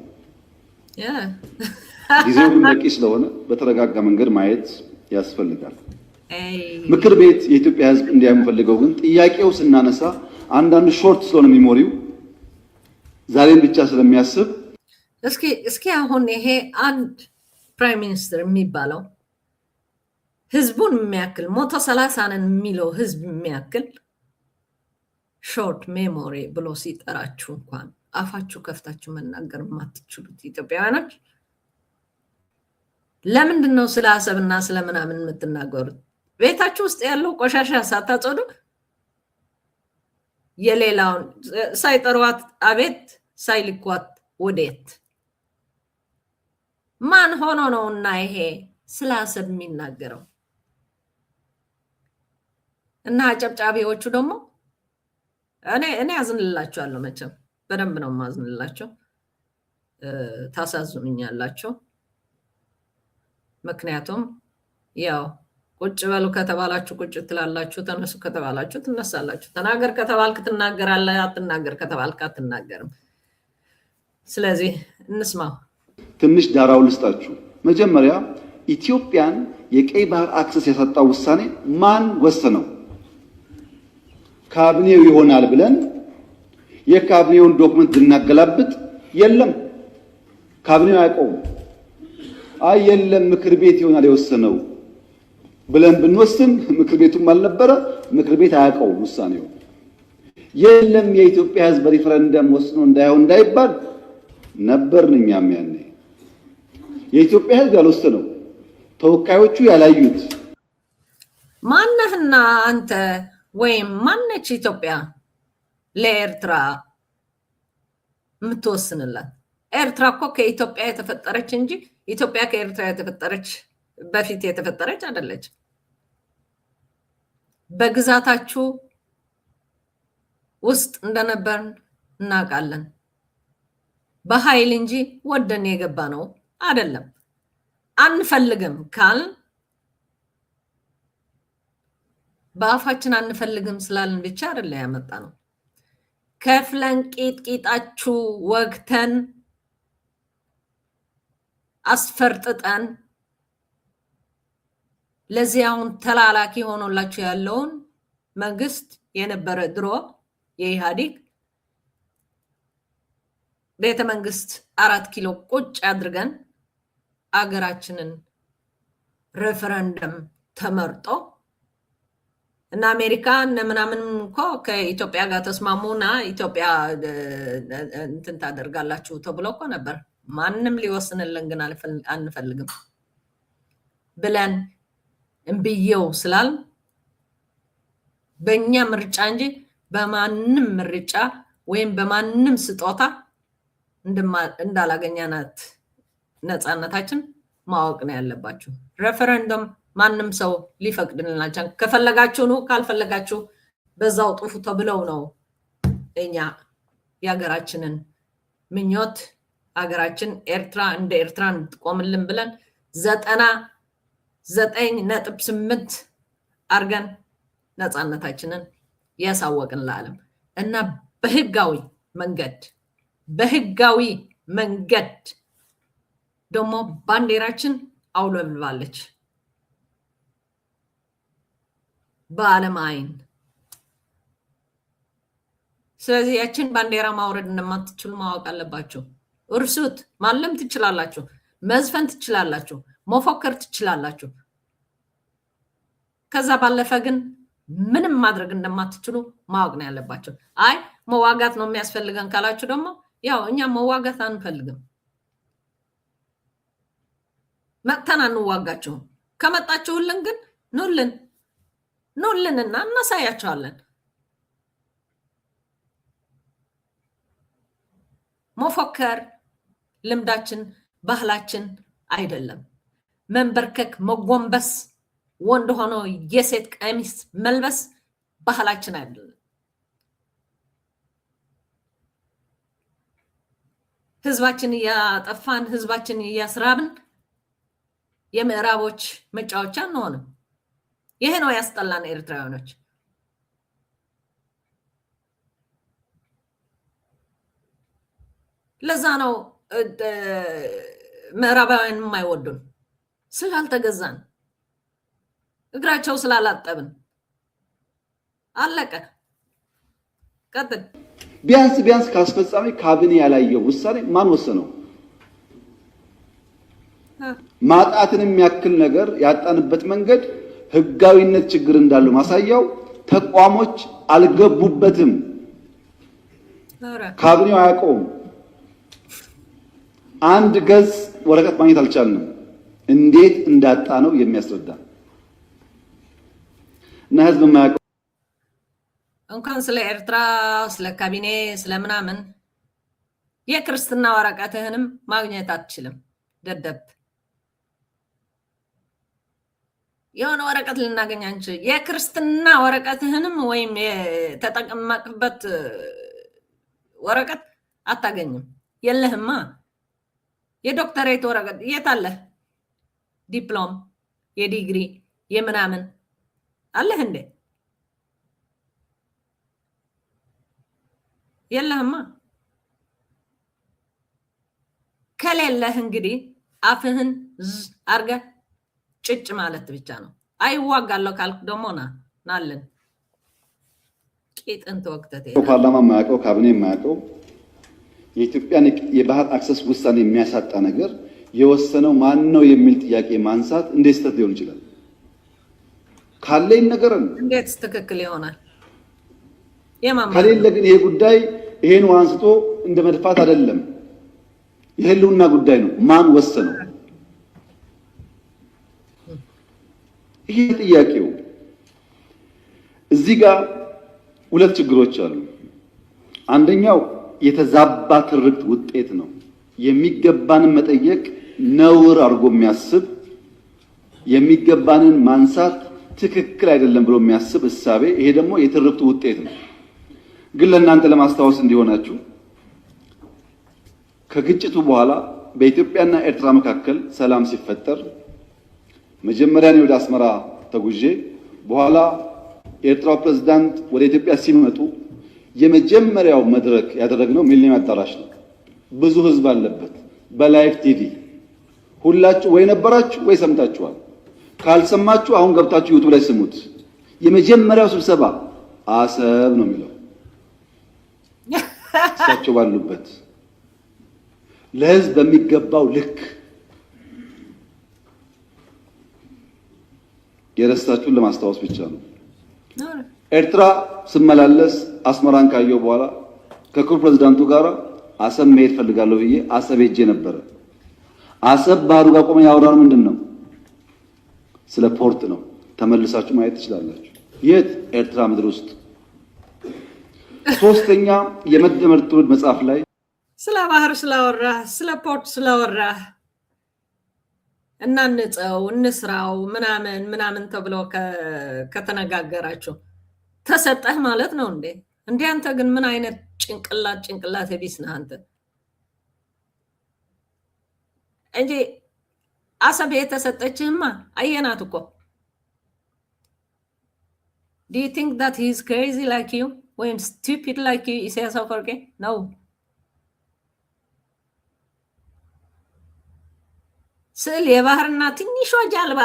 ጊዜው ግን በቂ ስለሆነ በተረጋጋ መንገድ ማየት ያስፈልጋል ምክር ቤት የኢትዮጵያ ህዝብ እንዲያምፈልገው ግን ጥያቄው ስናነሳ አንዳንድ ሾርት ስለሆነ ሚሞሪው ዛሬን ብቻ ስለሚያስብ እስኪ አሁን ይሄ አንድ ፕራይም ሚኒስትር የሚባለው ህዝቡን የሚያክል 130 ነን የሚለው ህዝብ የሚያክል ሾርት ሜሞሪ ብሎ ሲጠራችሁ እንኳን አፋችሁ ከፍታችሁ መናገር የማትችሉት ኢትዮጵያውያኖች ለምንድን ነው ስለ አሰብና ስለምናምን የምትናገሩት ቤታችሁ ውስጥ ያለው ቆሻሻ ሳታጸዱ የሌላውን ሳይጠሯት አቤት ሳይልኳት ወዴት ማን ሆኖ ነውና ይሄ ስለ አሰብ የሚናገረው እና አጨብጫቢዎቹ ደግሞ እኔ አዝንላችኋለሁ መቼም በደንብ ነው ማዝንላችሁ ታሳዝኑኛላችሁ ምክንያቱም ያው ቁጭ በሉ ከተባላችሁ ቁጭ ትላላችሁ ተነሱ ከተባላችሁ ትነሳላችሁ ተናገር ከተባልክ ትናገራለህ አትናገር ከተባልክ አትናገርም ስለዚህ እንስማው ትንሽ ዳራው ልስጣችሁ መጀመሪያ ኢትዮጵያን የቀይ ባህር አክሰስ ያሳጣው ውሳኔ ማን ወሰነው ካቢኔው ይሆናል ብለን የካቢኔውን ዶክመንት እናገላብጥ የለም ካቢኔው አያውቀውም የለም ምክር ቤት ይሆናል የወሰነው ብለን ብንወስን ምክር ቤቱም አልነበረ ምክር ቤት አያውቀውም ውሳኔው የለም የኢትዮጵያ ህዝብ በሪፈረንደም ወስኖ እንዳይባል ነበርን እኛም ያኔ የኢትዮጵያ ህዝብ ያልወሰነው ተወካዮቹ ያላዩት ማነህና አንተ ወይም ማነች ኢትዮጵያ ለኤርትራ የምትወስንላት? ኤርትራ እኮ ከኢትዮጵያ የተፈጠረች እንጂ ኢትዮጵያ ከኤርትራ የተፈጠረች በፊት የተፈጠረች አይደለች። በግዛታችሁ ውስጥ እንደነበር እናውቃለን። በኃይል እንጂ ወደን የገባ ነው አይደለም። አንፈልግም ካል በአፋችን አንፈልግም ስላልን ብቻ አይደለ ያመጣ ነው። ከፍለን ቂጥቂጣችሁ ወግተን አስፈርጥጠን ለዚያውን ተላላኪ ሆኖላችሁ ያለውን መንግስት የነበረ ድሮ የኢህአዴግ ቤተ መንግስት 4 ኪሎ ቁጭ አድርገን አገራችንን ሬፈረንደም ተመርጦ እና አሜሪካ ምናምን እኮ ከኢትዮጵያ ጋር ተስማሙና ኢትዮጵያ እንትን ታደርጋላችሁ ተብሎ እኮ ነበር። ማንም ሊወስንልን ግን አንፈልግም ብለን እምብየው ስላል በእኛ ምርጫ እንጂ በማንም ምርጫ ወይም በማንም ስጦታ እንዳላገኛናት ነፃነታችን ማወቅ ነው ያለባችሁ። ሬፈረንደም ማንም ሰው ሊፈቅድልናቸው ከፈለጋችሁ ነው፣ ካልፈለጋችሁ በዛው ጥፉ ተብለው ነው እኛ የሀገራችንን ምኞት ሀገራችን ኤርትራ እንደ ኤርትራ እንድትቆምልን ብለን 99.8 አርገን ነፃነታችንን ያሳወቅን ለዓለም እና በህጋዊ መንገድ ደግሞ ባንዲራችን አውለብልባለች በዓለም አይን። ስለዚህ ያችን ባንዲራ ማውረድ እንደማትችሉ ማወቅ አለባችሁ። እርሱት። ማለም ትችላላችሁ፣ መዝፈን ትችላላችሁ፣ መፎከር ትችላላችሁ። ከዛ ባለፈ ግን ምንም ማድረግ እንደማትችሉ ማወቅ ነው ያለባችሁ። አይ መዋጋት ነው የሚያስፈልገን ካላችሁ ደግሞ ያው እኛ መዋጋት አንፈልግም፣ መጥተን አንዋጋችሁም። ከመጣችሁልን ግን ኑልንና እናሳያቸዋለን። መፎከር ልምዳችን ባህላችን አይደለም። መንበርከክ፣ መጎንበስ፣ ወንድ ሆኖ የሴት ቀሚስ መልበስ ባህላችን አይደለም። ህዝባችን እያጠፋን ህዝባችን እያስራብን የምዕራቦች መጫወቻ አንሆንም። ይሄ ነው ያስጠላን ኤርትራውያኖች። ለዛ ነው ምዕራባውያን የማይወዱን፣ ስላልተገዛን፣ እግራቸው ስላላጠብን። አለቀ። ቀጥል። ቢያንስ ከአስፈጻሚ ካቢኔ ያላየው ውሳኔ ማን ወሰነው? ማጣትን የሚያክል ነገር ያጣንበት መንገድ ህጋዊነት ችግር እንዳለው ማሳያው ተቋሞች አልገቡበትም። ካቢኔው አያውቀውም። አንድ ገጽ ወረቀት ማግኘት አልቻልንም። እንዴት እንዳጣ ነው የሚያስረዳ እና ህዝብ የማያውቀው እንኳን ስለ ኤርትራ ስለ ካቢኔ ስለምናምን የክርስትና ወረቀትህንም ማግኘት አትችልም። ደደብ የሆነ ወረቀት ልናገኝ አንችል። የክርስትና ወረቀትህንም ወይም የተጠቀመቅበት ወረቀት አታገኝም። የለህማ። የዶክተሬት ወረቀት የት አለ? ዲፕሎም፣ የዲግሪ የምናምን አለህ እንዴ? የለህማ። ከሌለህ እንግዲህ አፍህን አርገህ ጭጭ ማለት ብቻ ነው። አይዋጋለሁ ካልክ ደግሞ ናለን ቂጥንት ወቅተት ፓርላማ የማያውቀው ካቢኔ የማያውቀው የኢትዮጵያን የባህር አክሰስ ውሳኔ የሚያሳጣ ነገር የወሰነው ማን ነው የሚል ጥያቄ ማንሳት እንዴት ስህተት ሊሆን ይችላል? ካለኝ ነገር እንዴት ትክክል ይሆናል? ከሌለ ግን ይሄ ጉዳይ ይሄን አንስቶ እንደ መድፋት አይደለም፣ የህልውና ጉዳይ ነው። ማን ወሰነው? ይሄ ጥያቄው። እዚህ ጋር ሁለት ችግሮች አሉ። አንደኛው የተዛባ ትርክት ውጤት ነው። የሚገባንን መጠየቅ ነውር አድርጎ የሚያስብ የሚገባንን ማንሳት ትክክል አይደለም ብሎ የሚያስብ እሳቤ፣ ይሄ ደግሞ የትርክቱ ውጤት ነው። ግን ለእናንተ ለማስታወስ እንዲሆናችሁ ከግጭቱ በኋላ በኢትዮጵያና ኤርትራ መካከል ሰላም ሲፈጠር መጀመሪያ እኔ ወደ አስመራ ተጉዤ በኋላ የኤርትራው ፕሬዝዳንት ወደ ኢትዮጵያ ሲመጡ የመጀመሪያው መድረክ ያደረግነው ሚሊኒየም አዳራሽ ነው። ብዙ ህዝብ አለበት። በላይቭ ቲቪ ሁላችሁ ወይ ነበራችሁ ወይ ሰምታችኋል። ካልሰማችሁ አሁን ገብታችሁ ዩቲዩብ ላይ ስሙት። የመጀመሪያው ስብሰባ አሰብ ነው የሚለው እሳቸው ባሉበት ለህዝብ በሚገባው ልክ የረሳችሁን ለማስታወስ ብቻ ነው። ኤርትራ ስመላለስ አስመራን ካየው በኋላ ከክቡር ፕሬዝዳንቱ ጋር አሰብ መሄድ ፈልጋለሁ ብዬ አሰብ ሄጄ ነበረ። አሰብ ባህሩ ጋር ቆመን ያወራነው ምንድን ነው? ስለ ፖርት ነው። ተመልሳችሁ ማየት ትችላላችሁ። የት? ኤርትራ ምድር ውስጥ። ሶስተኛ የመደመር ትውልድ መጽሐፍ ላይ ስለ ባህር ስላወራህ ስለ ፖርት ስላወራህ እናንጸው እንስራው ምናምን ተብሎ ከተነጋገራችሁ ተሰጠህ ማለት ነው እንዴ? እንዴ አንተ ግን ምን አይነት ጭንቅላት ቢስ ነህ አንተ? እንጂ አሰብ የተሰጠችህማ አየናት እኮ። Do you think that he's crazy like you? ወይም stupid like you? ኢሳያስ አፈወርቂ ነው። ስዕል የባህርና ትንሿ ጃልባ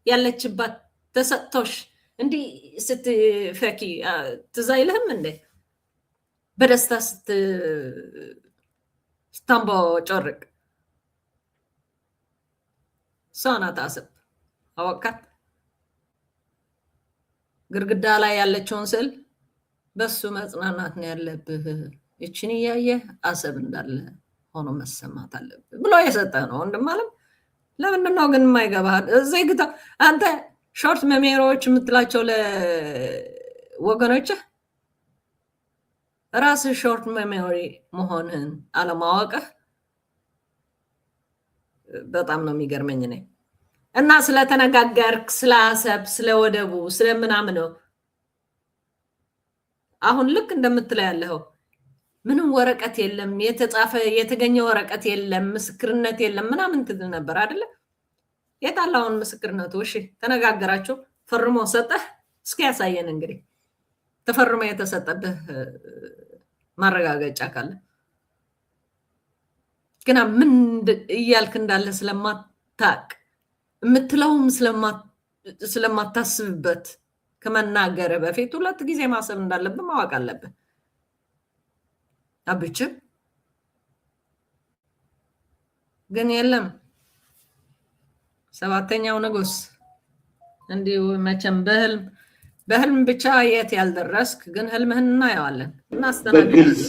ያለችባት ተሰጥቶሽ እንዲህ ስትፈኪ ትዝ አይልህም እንዴ? በደስታ ስታንቦጮርቅ እሷ ናት አሰብ። አወቃት። ግድግዳ ላይ ያለችውን ስዕል በሱ መጽናናት ነው ያለብህ። ይችን እያየህ አሰብ እንዳለ ሆኖ መሰማት አለብህ ብሎ የሰጠህ ነው ወንድም አለም። ለምንድን ነው ግን የማይገባህ? እዚህ ግታ አንተ ሾርት ሜሞሪዎች የምትላቸው ለወገኖችህ ራስህ ሾርት ሜሞሪ መሆንህን አለማወቅህ በጣም ነው የሚገርመኝ እኔ። እና ስለተነጋገርክ ስለ አሰብ ስለ ወደቡ ስለምናምን ነው አሁን ልክ እንደምትለው ያለው። ምንም ወረቀት የለም፣ የተጻፈ የተገኘ ወረቀት የለም፣ ምስክርነት የለም ምናምን ትል ነበር አይደለ? የታላውን ምስክርነቱ? እሺ ተነጋገራችሁ፣ ፈርሞ ሰጠህ። እስኪ ያሳየን እንግዲህ ተፈርሞ የተሰጠብህ ማረጋገጫ ካለ። ግና ምን እያልክ እንዳለ ስለማታቅ የምትለውም ስለማታስብበት ከመናገር በፊት ሁለት ጊዜ ማሰብ እንዳለብህ ማወቅ አለብህ። አብችም ግን የለም። ሰባተኛው ንጉስ እንዲሁ መቼም በህልም ብቻ የት ያልደረስክ ግን ህልምህን እናየዋለን። በግልጽ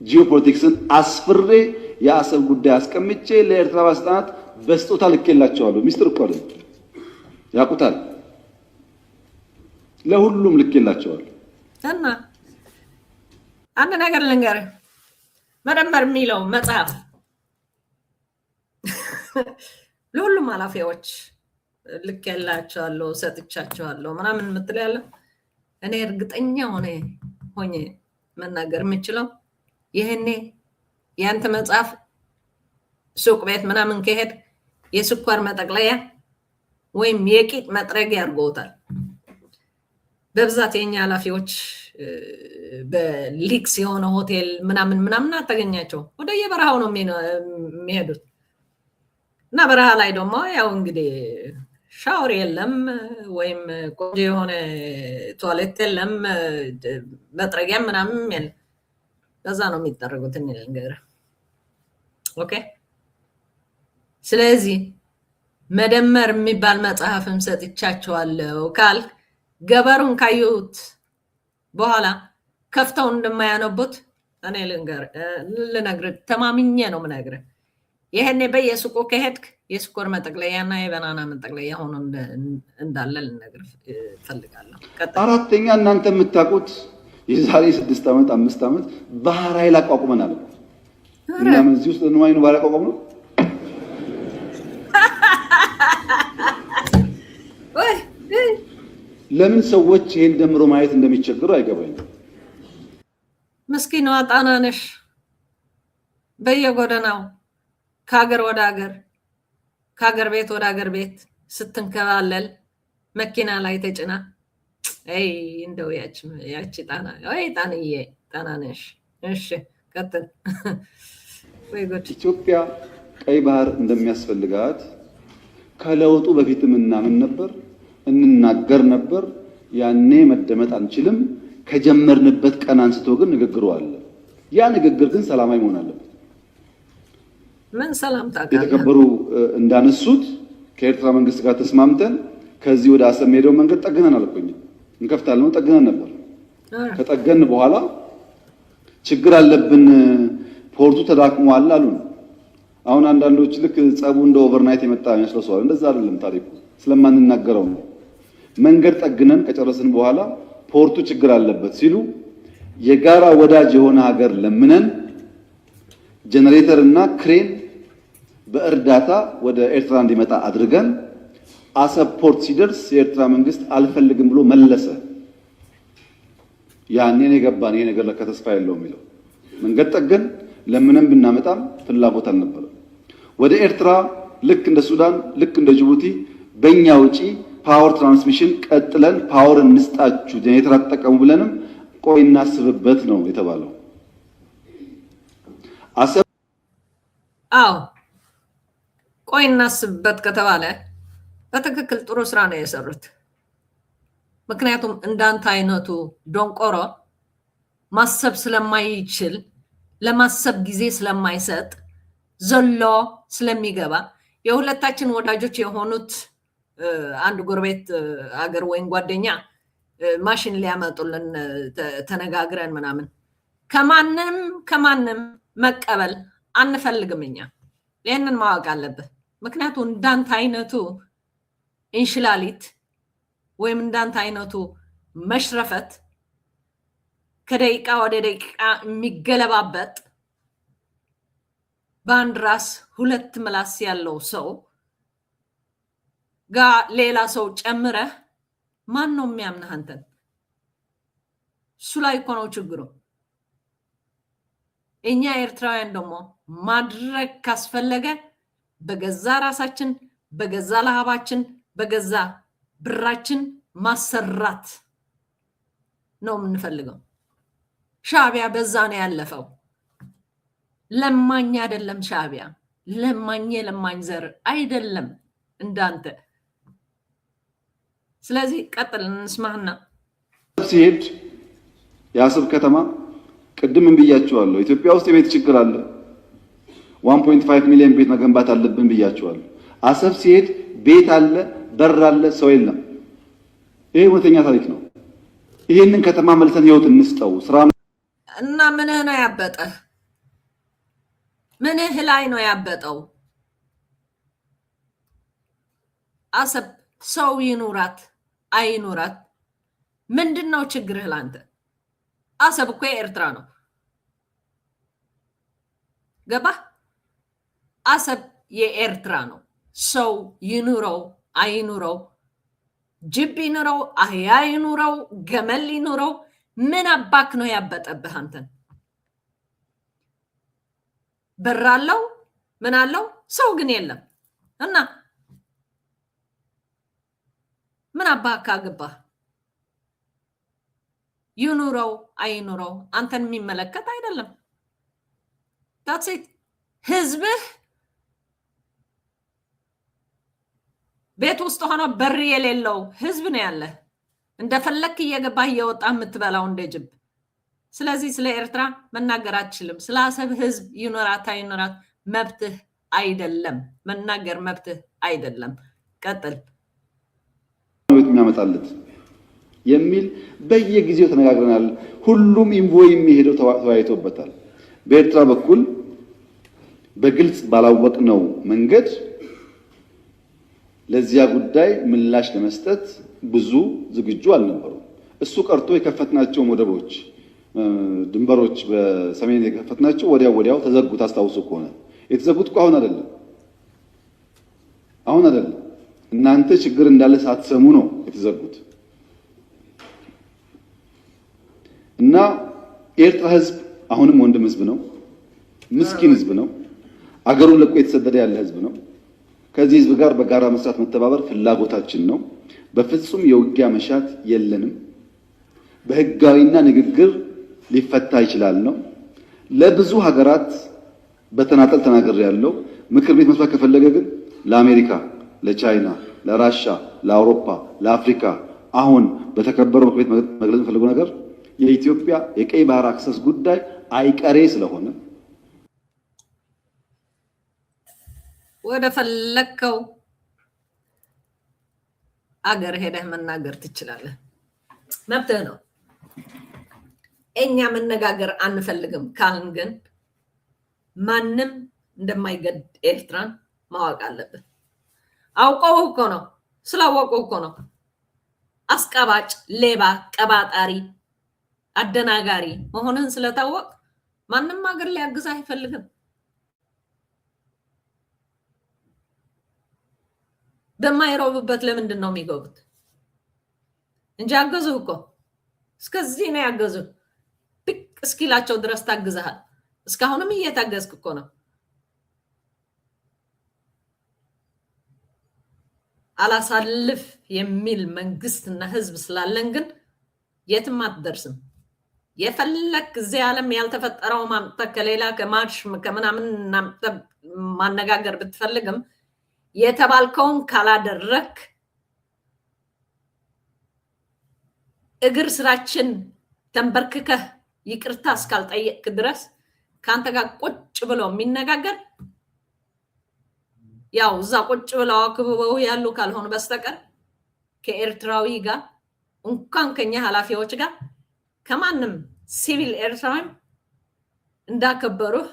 ጂኦፖለቲክስን አስፍሬ የአሰብ ጉዳይ አስቀምጬ ለኤርትራ ባለስልጣናት በስጦታ ልኬላቸዋለሁ። ሚስጥር እኮ አይደለም፣ ያውቁታል። ለሁሉም ልኬላቸዋለሁ። እና አንድ ነገር ልንገርህ፣ መደመር የሚለው መጽሐፍ ለሁሉም ኃላፊዎች ልኬላቸዋለሁ፣ ሰጥቻቸዋለሁ ምናምን የምትል ያለ እኔ እርግጠኛ ሆኜ መናገር የምችለው ይህኔ ያንተ መጽሐፍ ሱቅ ቤት ምናምን ከሄድ የስኳር መጠቅለያ ወይም የቂጥ መጥረጊያ አድርገውታል። በብዛት የኛ ኃላፊዎች በሊክስ የሆነ ሆቴል ምናምን አታገኛቸው። ወደ የበረሃው ነው የሚሄዱት። እና በረሃ ላይ ደግሞ ያው እንግዲህ ሻወር የለም ወይም ቆንጆ የሆነ ቶይሌት የለም፣ መጥረጊያ ምናምን የለም። በዛ ነው የሚጠረጉት ነገር። ኦኬ። ስለዚህ መደመር የሚባል መጽሐፍም ሰጥቻቸዋለሁ ካልክ ገበሩን ካዩት በኋላ ከፍተው እንደማያነቡት እኔ ልነግርህ ተማምኜ ነው የምነግርህ። ይሄኔ በየሱቁ ከሄድክ የስኳር መጠቅለያና የበናና መጠቅለያ ሆኖ እንዳለ ልነግርህ እፈልጋለሁ። አራተኛ እናንተ የምታውቁት የዛሬ 6 ዓመት 5 ዓመት ባህር ኃይል አቋቁመናል። እና ምን እዚህ ውስጥ ነው አይኑ ባህር አቋቁመ ነው? ለምን ሰዎች ይሄን ደምሮ ማየት እንደሚቸገሩ አይገባኝም። ምስኪኗ ጣና ነሽ በየጎዳናው ከሀገር ወደ ሀገር ከሀገር ቤት ወደ ሀገር ቤት ስትንከባለል መኪና ላይ ተጭና አይ እንደው ያቺ ጣና አይ ጣንዬ ጣና ነሽ። እሺ ቀጥል። ወይ ጉድ! ኢትዮጵያ ቀይ ባህር እንደሚያስፈልጋት ከለውጡ በፊትም እናምን ነበር፣ እንናገር ነበር። ያኔ መደመጥ አንችልም። ከጀመርንበት ቀን አንስቶ ግን ንግግሩ አለ። ያ ንግግር ግን ሰላማዊ መሆን አለበት። ምን ሰላም ታውቃለህ? የተከበሩ እንዳነሱት ከኤርትራ መንግስት ጋር ተስማምተን ከዚህ ወደ አሰብ ሄደው መንገድ ጠግነን አልቆኝ እንከፍታለን ጠግነን ነበር። ከጠገን በኋላ ችግር አለብን፣ ፖርቱ ተዳክሟል አሉን። አሁን አንዳንዶች ልክ ጸቡ እንደ ኦቨርናይት የመጣ መስለው ሰው እንደዛ አይደለም ታሪኩ፣ ስለማንናገረው ነው። መንገድ ጠግነን ከጨረስን በኋላ ፖርቱ ችግር አለበት ሲሉ የጋራ ወዳጅ የሆነ ሀገር ለምነን ጄኔሬተር እና ክሬን በእርዳታ ወደ ኤርትራ እንዲመጣ አድርገን አሰብ ፖርት ሲደርስ የኤርትራ መንግስት አልፈልግም ብሎ መለሰ። ያኔን የገባን ይሄ ነገር ለካ ተስፋ የለውም የሚለው መንገድ ጠገን ለምንም ብናመጣም ፍላጎት አልነበረም። ወደ ኤርትራ ልክ እንደ ሱዳን ልክ እንደ ጅቡቲ በእኛ ውጪ ፓወር ትራንስሚሽን ቀጥለን ፓወር እንስጣችሁ ጄኔሬተር አትጠቀሙ ብለንም ቆይ እናስብበት ነው የተባለው። አሰብ አዎ ቆይ እናስብበት ከተባለ በትክክል ጥሩ ስራ ነው የሰሩት። ምክንያቱም እንዳንተ አይነቱ ዶንቆሮ ማሰብ ስለማይችል ለማሰብ ጊዜ ስለማይሰጥ ዘሎ ስለሚገባ የሁለታችን ወዳጆች የሆኑት አንድ ጎረቤት አገር ወይም ጓደኛ ማሽን ሊያመጡልን ተነጋግረን ምናምን ከማንም መቀበል አንፈልግም እኛ። ይህንን ማወቅ አለብህ። ምክንያቱም እንዳንተ አይነቱ እንሽላሊት ወይም እንዳንተ አይነቱ መሽረፈት ከደቂቃ ወደ ደቂቃ የሚገለባበጥ በአንድ ራስ ሁለት ምላስ ያለው ሰው ጋር ሌላ ሰው ጨምረህ ማን ነው የሚያምንህ አንተን? እሱ ላይ እኮ ነው ችግሩ። እኛ ኤርትራውያን ደግሞ ማድረግ ካስፈለገ በገዛ ራሳችን በገዛ ለሀባችን በገዛ ብራችን ማሰራት ነው የምንፈልገው። ሻዕቢያ በዛ ነው ያለፈው። ለማኝ አይደለም ሻዕቢያ፣ ለማኝ ዘር አይደለም እንዳንተ። ስለዚህ ቀጥል እንስማህና ሲሄድ የአሰብ ከተማ ቅድም ብያቸዋለሁ። ኢትዮጵያ ውስጥ የቤት ችግር አለ። 1.5 ሚሊዮን ቤት መገንባት አለብን ብያቸዋለሁ። አሰብ ሲሄድ ቤት አለ፣ በር አለ፣ ሰው የለም። ይሄ እውነተኛ ታሪክ ነው። ይሄንን ከተማ መልሰን ህይወት እንስጠው። ስራ እና ምንህ ነው ያበጠህ? ምንህ ላይ ነው ያበጠው? አሰብ ሰው ይኑራት አይኑራት ምንድን ነው ችግርህ ላንተ? አሰብ እኮ የኤርትራ ነው። ገባህ? አሰብ የኤርትራ ነው። ሰው ይኑረው አይኑረው፣ ጅብ ይኑረው፣ አህያ ይኑረው፣ ገመል ይኑረው፣ ምን አባክ ነው ያበጠብህ አንተን? በር አለው ምን አለው፣ ሰው ግን የለም። እና ምን አባክ አገባህ? ይኑረው አይኑረው አንተን የሚመለከት አይደለም። that's it። ህዝብህ ቤት ውስጥ ሆኖ በር የሌለው ህዝብ ነው ያለ። እንደፈለክ እየገባህ እየወጣህ የምትበላው እንደ ጅብ። ስለዚህ ስለ ኤርትራ መናገር አትችልም። ስለ አሰብ ህዝብ ይኖራት አይኖራት መብትህ አይደለም፣ መናገር መብትህ አይደለም። ቀጥል። የሚያመጣለት የሚል በየጊዜው ተነጋግረናል። ሁሉም ኢንቮይ የሚሄደው ተወያይቶበታል። በኤርትራ በኩል በግልጽ ባላወቅነው መንገድ ለዚያ ጉዳይ ምላሽ ለመስጠት ብዙ ዝግጁ አልነበሩም። እሱ ቀርቶ የከፈትናቸው ወደቦች ድንበሮች በሰሜን የከፈትናቸው ወዲያው ተዘጉ። ታስታውሱ ከሆነ የተዘጉት እኮ አሁን አይደለም እናንተ ችግር እንዳለ ሳትሰሙ ነው የተዘጉት። እና የኤርትራ ህዝብ አሁንም ወንድም ህዝብ ነው፣ ምስኪን ህዝብ ነው፣ አገሩን ለቆ የተሰደደ ያለ ህዝብ ነው። ከዚህ ህዝብ ጋር በጋራ መስራት መተባበር ፍላጎታችን ነው። በፍጹም የውጊያ መሻት የለንም። በህጋዊና ንግግር ሊፈታ ይችላል ነው። ለብዙ ሀገራት በተናጠል ተናገር ያለው ምክር ቤት መስራት ከፈለገ ግን ለአሜሪካ፣ ለቻይና፣ ለራሻ፣ ለአውሮፓ፣ ለአፍሪካ አሁን በተከበረው ምክር ቤት መግለጽ የፈለገው ነገር የኢትዮጵያ የቀይ ባህር አክሰስ ጉዳይ አይቀሬ ስለሆነ ወደ ፈለከው አገር ሄደህ መናገር ትችላለህ፣ መብትህ ነው። እኛ መነጋገር አንፈልግም ካልን ግን ማንም እንደማይገድ ኤርትራን ማወቅ አለብን። አውቀው እኮ ነው፣ ስላወቀው እኮ ነው። አስቀባጭ፣ ሌባ፣ ቀባጣሪ፣ አደናጋሪ መሆንን ስለታወቅ ማንም ሀገር ሊያግዝ አይፈልግም። በማይረቡበት ለምንድን ነው የሚገቡት? እንጂ አገዙህ እኮ እስከዚህ ነው ያገዙህ። ብቅ እስኪላቸው ድረስ ታግዘሃል። እስካሁንም እየታገዝክ እኮ ነው። አላሳልፍ የሚል መንግስትና ህዝብ ስላለን ግን የትም አትደርስም። የፈለክ እዚህ ዓለም ያልተፈጠረው ማምጣት ከሌላ ከማርሽ ከምናምን ማነጋገር ብትፈልግም የተባልከውን ካላደረክ እግር ስራችን ተንበርክከህ ይቅርታ እስካልጠየቅ ድረስ ካንተ ጋር ቁጭ ብሎ የሚነጋገር ያው እዛ ቁጭ ብለው አክብበው ያሉ ካልሆነ በስተቀር ከኤርትራዊ ጋር እንኳን ከኛ ኃላፊዎች ጋር ከማንም ሲቪል ኤርትራዊ እንዳከበሩህ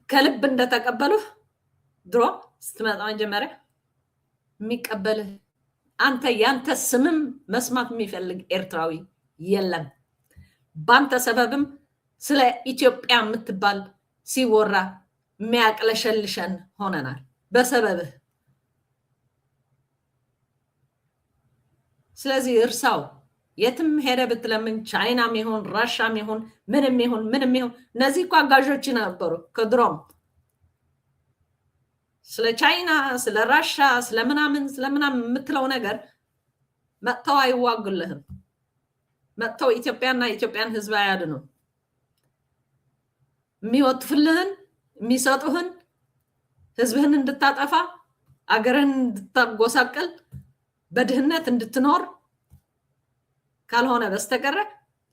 ከልብ እንደተቀበሉህ ድሮ ስትመጣ መጀመሪያ የሚቀበልህ አንተ ያንተ ስምም መስማት የሚፈልግ ኤርትራዊ የለም። ባንተ ሰበብም ስለ ኢትዮጵያ የምትባል ሲወራ የሚያቅለሸልሸን ሆነናል በሰበብህ። ስለዚህ እርሳው። የትም ሄደ ብትለምን ቻይናም ይሁን ራሻም ይሁን ምንም ይሁን እነዚህ እኮ አጋዦች ነበሩ ከድሮም። ስለ ቻይና ስለ ራሻ ስለምናምን የምትለው ነገር መጥተው አይዋጉልህም። መጥተው ኢትዮጵያና ኢትዮጵያን ህዝብ አያድኑ። የሚወጥፍልህን የሚሰጡህን ህዝብህን እንድታጠፋ አገርህን እንድታጎሳቅል በድህነት እንድትኖር ካልሆነ በስተቀር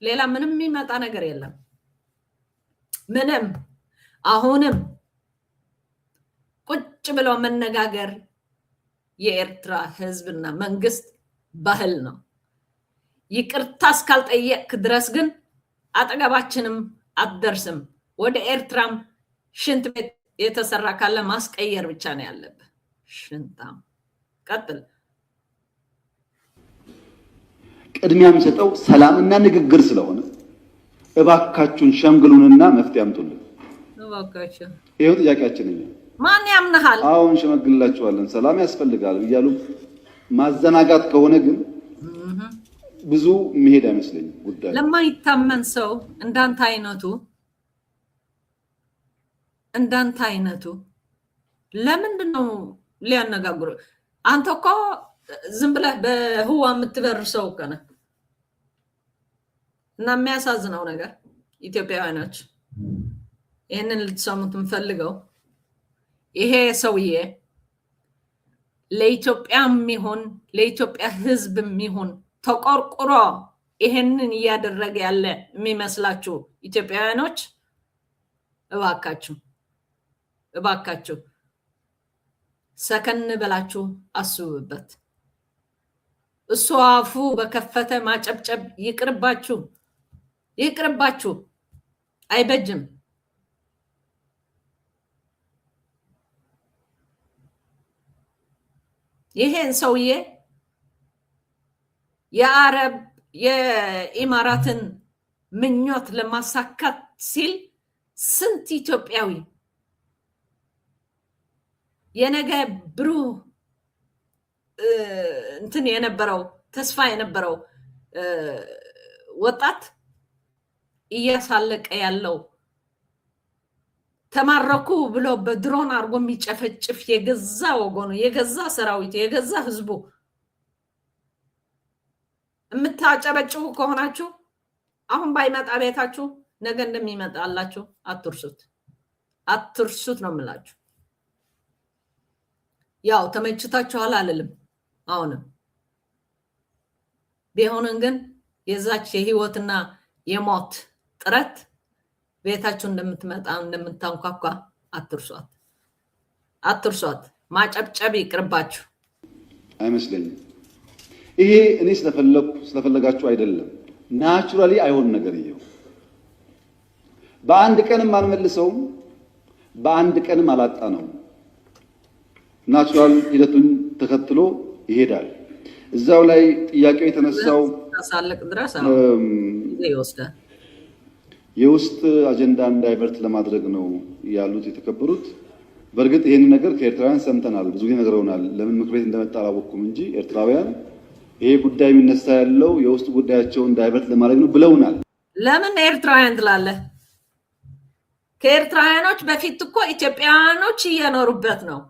ሌላ ምንም የሚመጣ ነገር የለም። ምንም አሁንም ቁጭ ብለው መነጋገር የኤርትራ ህዝብና መንግስት ባህል ነው። ይቅርታ እስካልጠየቅ ድረስ ግን አጠገባችንም አትደርስም። ወደ ኤርትራም ሽንት ቤት የተሰራ ካለ ማስቀየር ብቻ ነው ያለብህ። ሽንታም ቀጥል። ቅድሚያ የሚሰጠው ሰላምና ንግግር ስለሆነ እባካችሁን ሸምግሉንና መፍትሄ አምጡልን። እባካችሁ ይሄው ጥያቄያችን ነው። ማን ያምናሃል? አሁን ሸመግልላችኋለን፣ ሰላም ያስፈልጋል እያሉ ማዘናጋት ከሆነ ግን ብዙ መሄድ አይመስለኝም ጉዳይ። ለማይታመን ሰው እንዳንተ አይነቱ ለምንድን ነው ሊያነጋግሩ? አንተ እኮ ዝም ብለህ በህዋ የምትበር ሰው እኮ ነህ። እና የሚያሳዝነው ነገር ኢትዮጵያውያኖች ይህንን ልትሰሙት የምፈልገው ይሄ ሰውዬ ለኢትዮጵያም ይሁን ለኢትዮጵያ ህዝብም ይሁን ተቆርቁሮ ይሄንን እያደረገ ያለ የሚመስላችሁ ኢትዮጵያውያኖች እባካችሁ ሰከን ብላችሁ አስቡበት። እሱ አፉ በከፈተ ማጨብጨብ ይቅርባችሁ፣ አይበጅም። ይሄን ሰውዬ የአረብ የኢማራትን ምኞት ለማሳካት ሲል ስንት ኢትዮጵያዊ የነገ ብሩህ እንትን የነበረው ተስፋ የነበረው ወጣት እያሳለቀ ያለው ተማረኩ ብሎ በድሮን አርጎ የሚጨፈጭፍ የገዛ ወገኑ የገዛ ሰራዊት የገዛ ህዝቡ የምታጨበጭቡ ከሆናችሁ አሁን ባይመጣ ቤታችሁ ነገ እንደሚመጣላችሁ አትርሱት ነው የምላችሁ። ያው ተመችታችኋል አልልም። አሁንም ቢሆንም ግን የዛች የህይወትና የሞት ጥረት ቤታችሁ እንደምትመጣ እንደምታንኳኳ አትርሷት። ማጨብጨብ ይቅርባችሁ። አይመስለኝም። ይሄ እኔ ስለፈለጋችሁ አይደለም። ናቹራሊ አይሆን ነገር ይሄው በአንድ ቀንም አንመልሰውም፣ በአንድ ቀንም አላጣነው። ናቹራል ሂደቱን ተከትሎ ይሄዳል። እዛው ላይ ጥያቄው የተነሳው ሳለቅ ድረስ ይወስዳል። የውስጥ አጀንዳን ዳይቨርት ለማድረግ ነው ያሉት የተከበሩት። በእርግጥ ይሄን ነገር ከኤርትራውያን ሰምተናል፣ ብዙ ጊዜ ነግረውናል። ለምን ምክር ቤት እንደመጣ አላወቅኩም እንጂ ኤርትራውያን ይሄ ጉዳይ የሚነሳ ያለው የውስጥ ጉዳያቸውን ዳይቨርት ለማድረግ ነው ብለውናል። ለምን ኤርትራውያን ትላለህ? ከኤርትራውያኖች በፊት እኮ ኢትዮጵያውያኖች እየኖሩበት ነው።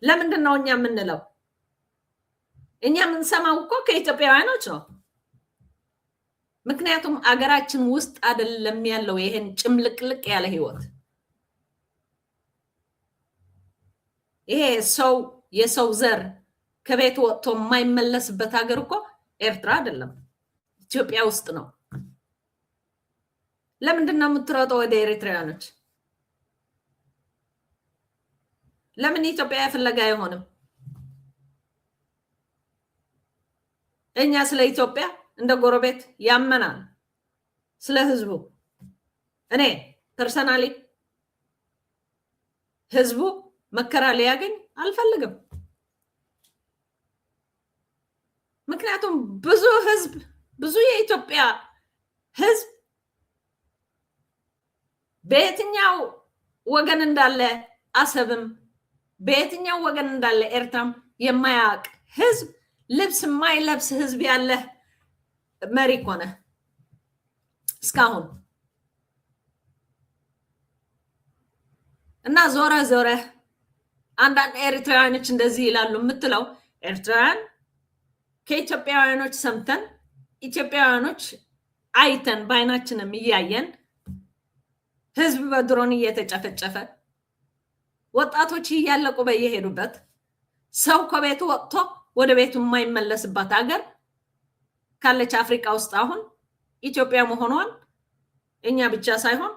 ለምንድን ነው እኛ የምንለው? እኛ የምንሰማው እኮ ከኢትዮጵያውያኖች ነው። ምክንያቱም አገራችን ውስጥ አይደለም ያለው ይሄን ጭምልቅልቅ ያለ ህይወት። ይሄ የሰው ዘር ከቤት ወጥቶ የማይመለስበት ሀገር እኮ ኤርትራ አይደለም ኢትዮጵያ ውስጥ ነው። ለምንድን ነው የምትሮጠው ወደ ኤርትራውያኖች? ለምን ኢትዮጵያ ፍለጋ አይሆንም? እኛ ስለ ኢትዮጵያ እንደ ጎረቤት ያመናል፣ ስለ ህዝቡ። እኔ ፐርሰናሊ ህዝቡ መከራ ሊያገኝ አልፈልግም። ምክንያቱም ብዙ የኢትዮጵያ ህዝብ በየትኛው ወገን እንዳለ አሰብም በየትኛው ወገን እንዳለ ኤርትራም የማያውቅ ህዝብ፣ ልብስ የማይለብስ ህዝብ ያለ መሪ ሆነ እስካሁን እና ዞረ አንዳንድ ኤርትራውያኖች እንደዚህ ይላሉ የምትለው ኤርትራውያን ከኢትዮጵያውያኖች ሰምተን ኢትዮጵያውያኖች አይተን በአይናችንም እያየን ህዝብ በድሮን እየተጨፈጨፈ ወጣቶች እያለቁ በየሄዱበት ሰው ከቤቱ ወጥቶ ወደ ቤቱ የማይመለስባት ሀገር ካለች አፍሪካ ውስጥ አሁን ኢትዮጵያ መሆኗን እኛ ብቻ ሳይሆን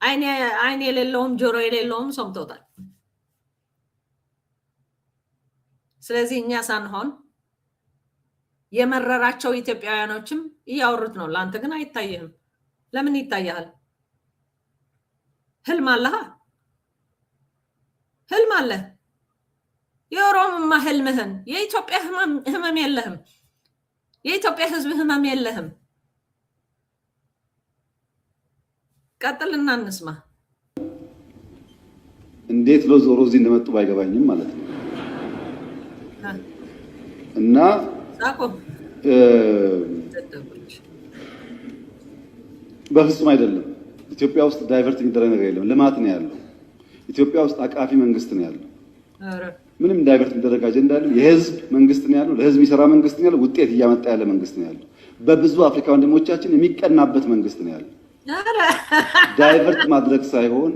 አይን የሌለውም ጆሮ የሌለውም ሰምቶታል። ስለዚህ እኛ ሳንሆን የመረራቸው ኢትዮጵያውያኖችም እያወሩት ነው። ለአንተ ግን አይታየህም። ለምን ይታያል? ህልም አለህ፣ ህልም አለ። የኦሮሞማ ህልምህን የኢትዮጵያ ህመም የለህም። የኢትዮጵያ ህዝብ ህመም የለህም። ቀጥልና እንስማ። እንዴት ነው ዞሮ እዚህ እንደመጡ ባይገባኝም ማለት ነው። እና በፍጹም አይደለም። ኢትዮጵያ ውስጥ ዳይቨርት የሚደረግ ነገር የለም። ልማት ነው ያለው። ኢትዮጵያ ውስጥ አቃፊ መንግስት ነው ያለው። ምንም ዳይቨርት የሚደረግ አጀንዳ የለም። የህዝብ መንግስት ነው ያለው። ለህዝብ የሚሰራ መንግስት ነው ያለው። ውጤት እያመጣ ያለ መንግስት ነው ያለው። በብዙ አፍሪካ ወንድሞቻችን የሚቀናበት መንግስት ነው ያለው። ዳይቨርት ማድረግ ሳይሆን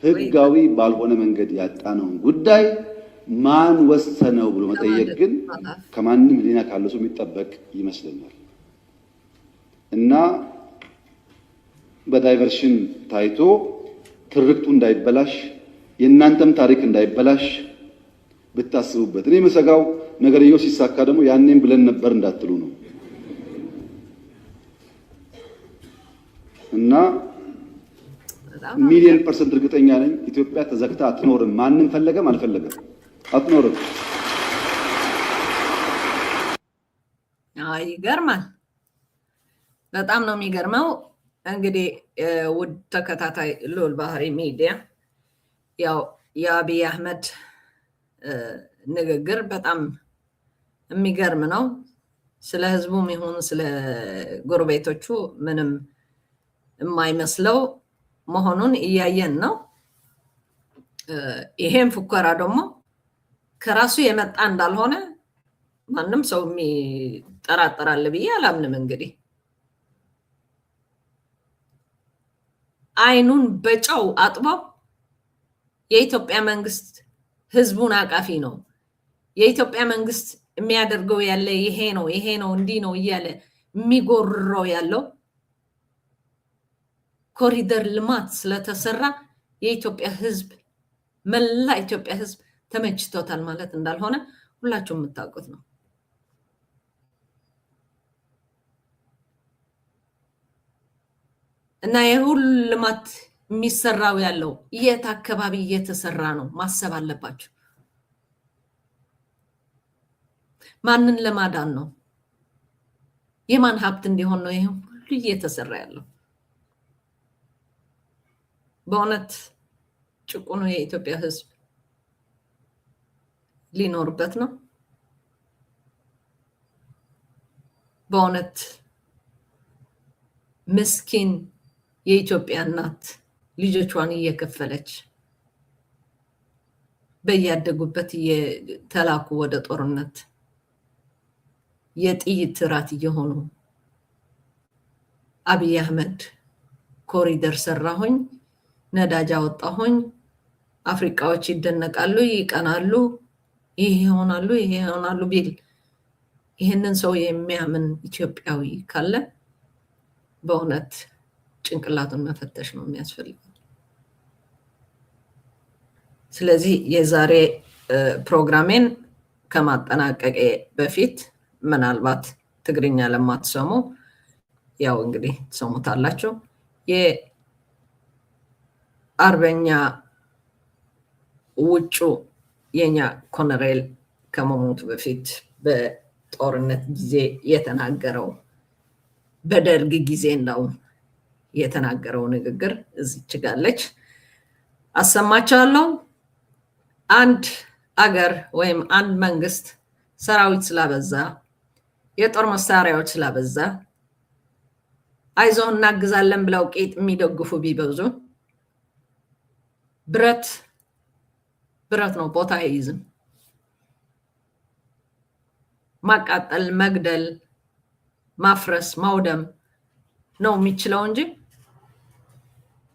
ህጋዊ ባልሆነ መንገድ ያጣነውን ጉዳይ ማን ወሰነው ብሎ መጠየቅ ግን ከማንም ህሊና ካለው ሰው የሚጠበቅ ይመስለኛል። እና በዳይቨርሽን ታይቶ ትርክቱ እንዳይበላሽ የእናንተም ታሪክ እንዳይበላሽ ብታስቡበት። እኔ የምሰጋው ነገርየው ሲሳካ ደግሞ ያኔም ብለን ነበር እንዳትሉ ነው። እና ሚሊዮን % እርግጠኛ ነኝ ኢትዮጵያ ተዘግታ አትኖርም። ማንም ፈለገም አልፈለገም አትኖርም። ይገርማል። በጣም ነው የሚገርመው። እንግዲህ ውድ ተከታታይ ልዑል ባህሪ ሚዲያ ያው የአብይ አህመድ ንግግር በጣም የሚገርም ነው። ስለ ህዝቡም ይሁን ስለ ጎረቤቶቹ ምንም የማይመስለው መሆኑን እያየን ነው። ይሄም ፉከራ ደግሞ ከራሱ የመጣ እንዳልሆነ ማንም ሰው የሚጠራጠራል ብዬ አላምንም። እንግዲህ አይኑን በጨው አጥበው የኢትዮጵያ መንግስት ህዝቡን አቃፊ ነው፣ የኢትዮጵያ መንግስት የሚያደርገው ያለ ይሄ ነው እንዲህ ነው እያለ የሚጎርረው ያለው ኮሪደር ልማት ስለተሰራ የኢትዮጵያ ህዝብ መላ ኢትዮጵያ ህዝብ ተመችቶታል ማለት እንዳልሆነ ሁላችሁም የምታውቁት ነው። እና የሁሉ ልማት የሚሰራው ያለው የት አካባቢ እየተሰራ ነው ማሰብ አለባችሁ። ማንን ለማዳን ነው? የማን ሀብት እንዲሆን ነው ይሄ ሁሉ እየተሰራ ያለው? በእውነት ጭቁኑ የኢትዮጵያ ህዝብ ሊኖርበት ነው? በእውነት ምስኪን የኢትዮጵያ እናት ልጆቿን እየከፈለች በያደጉበት እየተላኩ ወደ ጦርነት የጥይት ራት እየሆኑ አብይ አህመድ ኮሪደር ሰራሁኝ፣ ነዳጅ አወጣሁኝ፣ አፍሪካዎች ይደነቃሉ፣ ይቀናሉ፣ ይሄ ይሆናሉ ቢል ይህንን ሰው የሚያምን ኢትዮጵያዊ ካለ በእውነት ጭንቅላቱን መፈተሽ ነው የሚያስፈልገው። ስለዚህ የዛሬ ፕሮግራሜን ከማጠናቀቄ በፊት ምናልባት ትግርኛ ለማትሰሙ ያው እንግዲህ ትሰሙታላችሁ። የአርበኛ ውጩ የኛ ኮሎኔል ከመሞቱ በፊት በጦርነት ጊዜ የተናገረው በደርግ ጊዜ ነው የተናገረው ንግግር እዚች ጋለች፣ አሰማቻለሁ። አንድ አገር ወይም አንድ መንግስት ሰራዊት ስላበዛ የጦር መሳሪያዎች ስላበዛ አይዞህ እናግዛለን ብለው ቄጥ የሚደግፉ ቢበዙ ብረት ነው፣ ቦታ አይይዝም። ማቃጠል፣ መግደል፣ ማፍረስ፣ ማውደም ነው የሚችለው እንጂ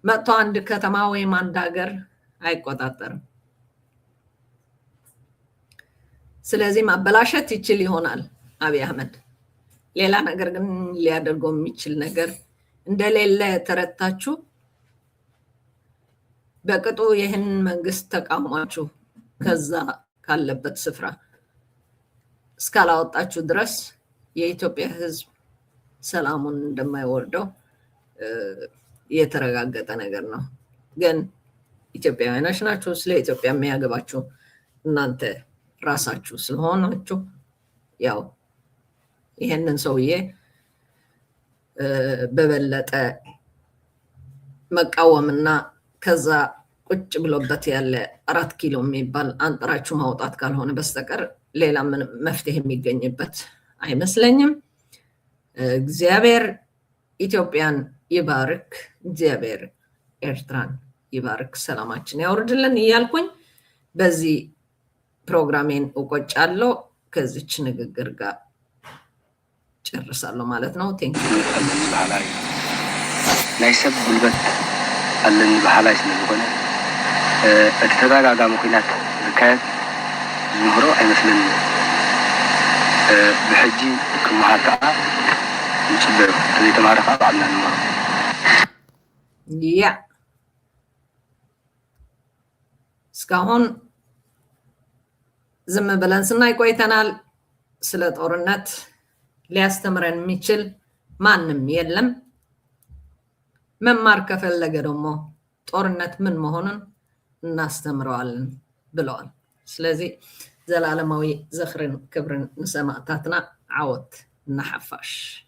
መጥቶ አንድ ከተማ ወይም አንድ ሀገር አይቆጣጠርም። ስለዚህ ማበላሸት ይችል ይሆናል አብይ አህመድ፣ ሌላ ነገር ግን ሊያደርገው የሚችል ነገር እንደሌለ ተረታችሁ በቅጡ ይህን መንግስት ተቃውማችሁ ከዛ ካለበት ስፍራ እስካላወጣችሁ ድረስ የኢትዮጵያ ህዝብ ሰላሙን እንደማይወርደው የተረጋገጠ ነገር ነው። ግን ኢትዮጵያውያኖች ናችሁ፣ ስለ ኢትዮጵያ የሚያገባችሁ እናንተ ራሳችሁ ስለሆናችሁ ያው ይሄንን ሰውዬ በበለጠ መቃወምና ከዛ ቁጭ ብሎበት ያለ 4 ኪሎ የሚባል አንጥራችሁ ማውጣት ካልሆነ በስተቀር ሌላ ምንም መፍትሄ የሚገኝበት አይመስለኝም። እግዚአብሔር ኢትዮጵያን ይባርክ፣ እግዚአብሔር ኤርትራን ይባርክ፣ ሰላማችን ያወርድልን እያልኩኝ በዚህ ፕሮግራሜን እቆጫለሁ። ከዚች ንግግር ጋር ጨርሳለሁ ማለት ነው። ናይ ሰብ ጉልበት ኣለኒ ባህላይ ስለዝኾነ እቲ ተደጋጋሚ ኩናት ዝካየድ ዝምህሮ ኣይመስለኒ። ብሕጂ ክመሃር ከዓ ንፅበዩ ዘይተማሃረ ከዓ ባዕልና ንመሃሮ ያ እስካሁን ዝም ብለን ስናይ ቆይተናል። ስለ ጦርነት ሊያስተምረን የሚችል ማንም የለም። መማር ከፈለገ ደግሞ ጦርነት ምን መሆኑን እናስተምረዋለን ብለዋል። ስለዚህ ዘላለማዊ ዘኽርን ክብርን ንሰማዕታትና ዓወት نحفاش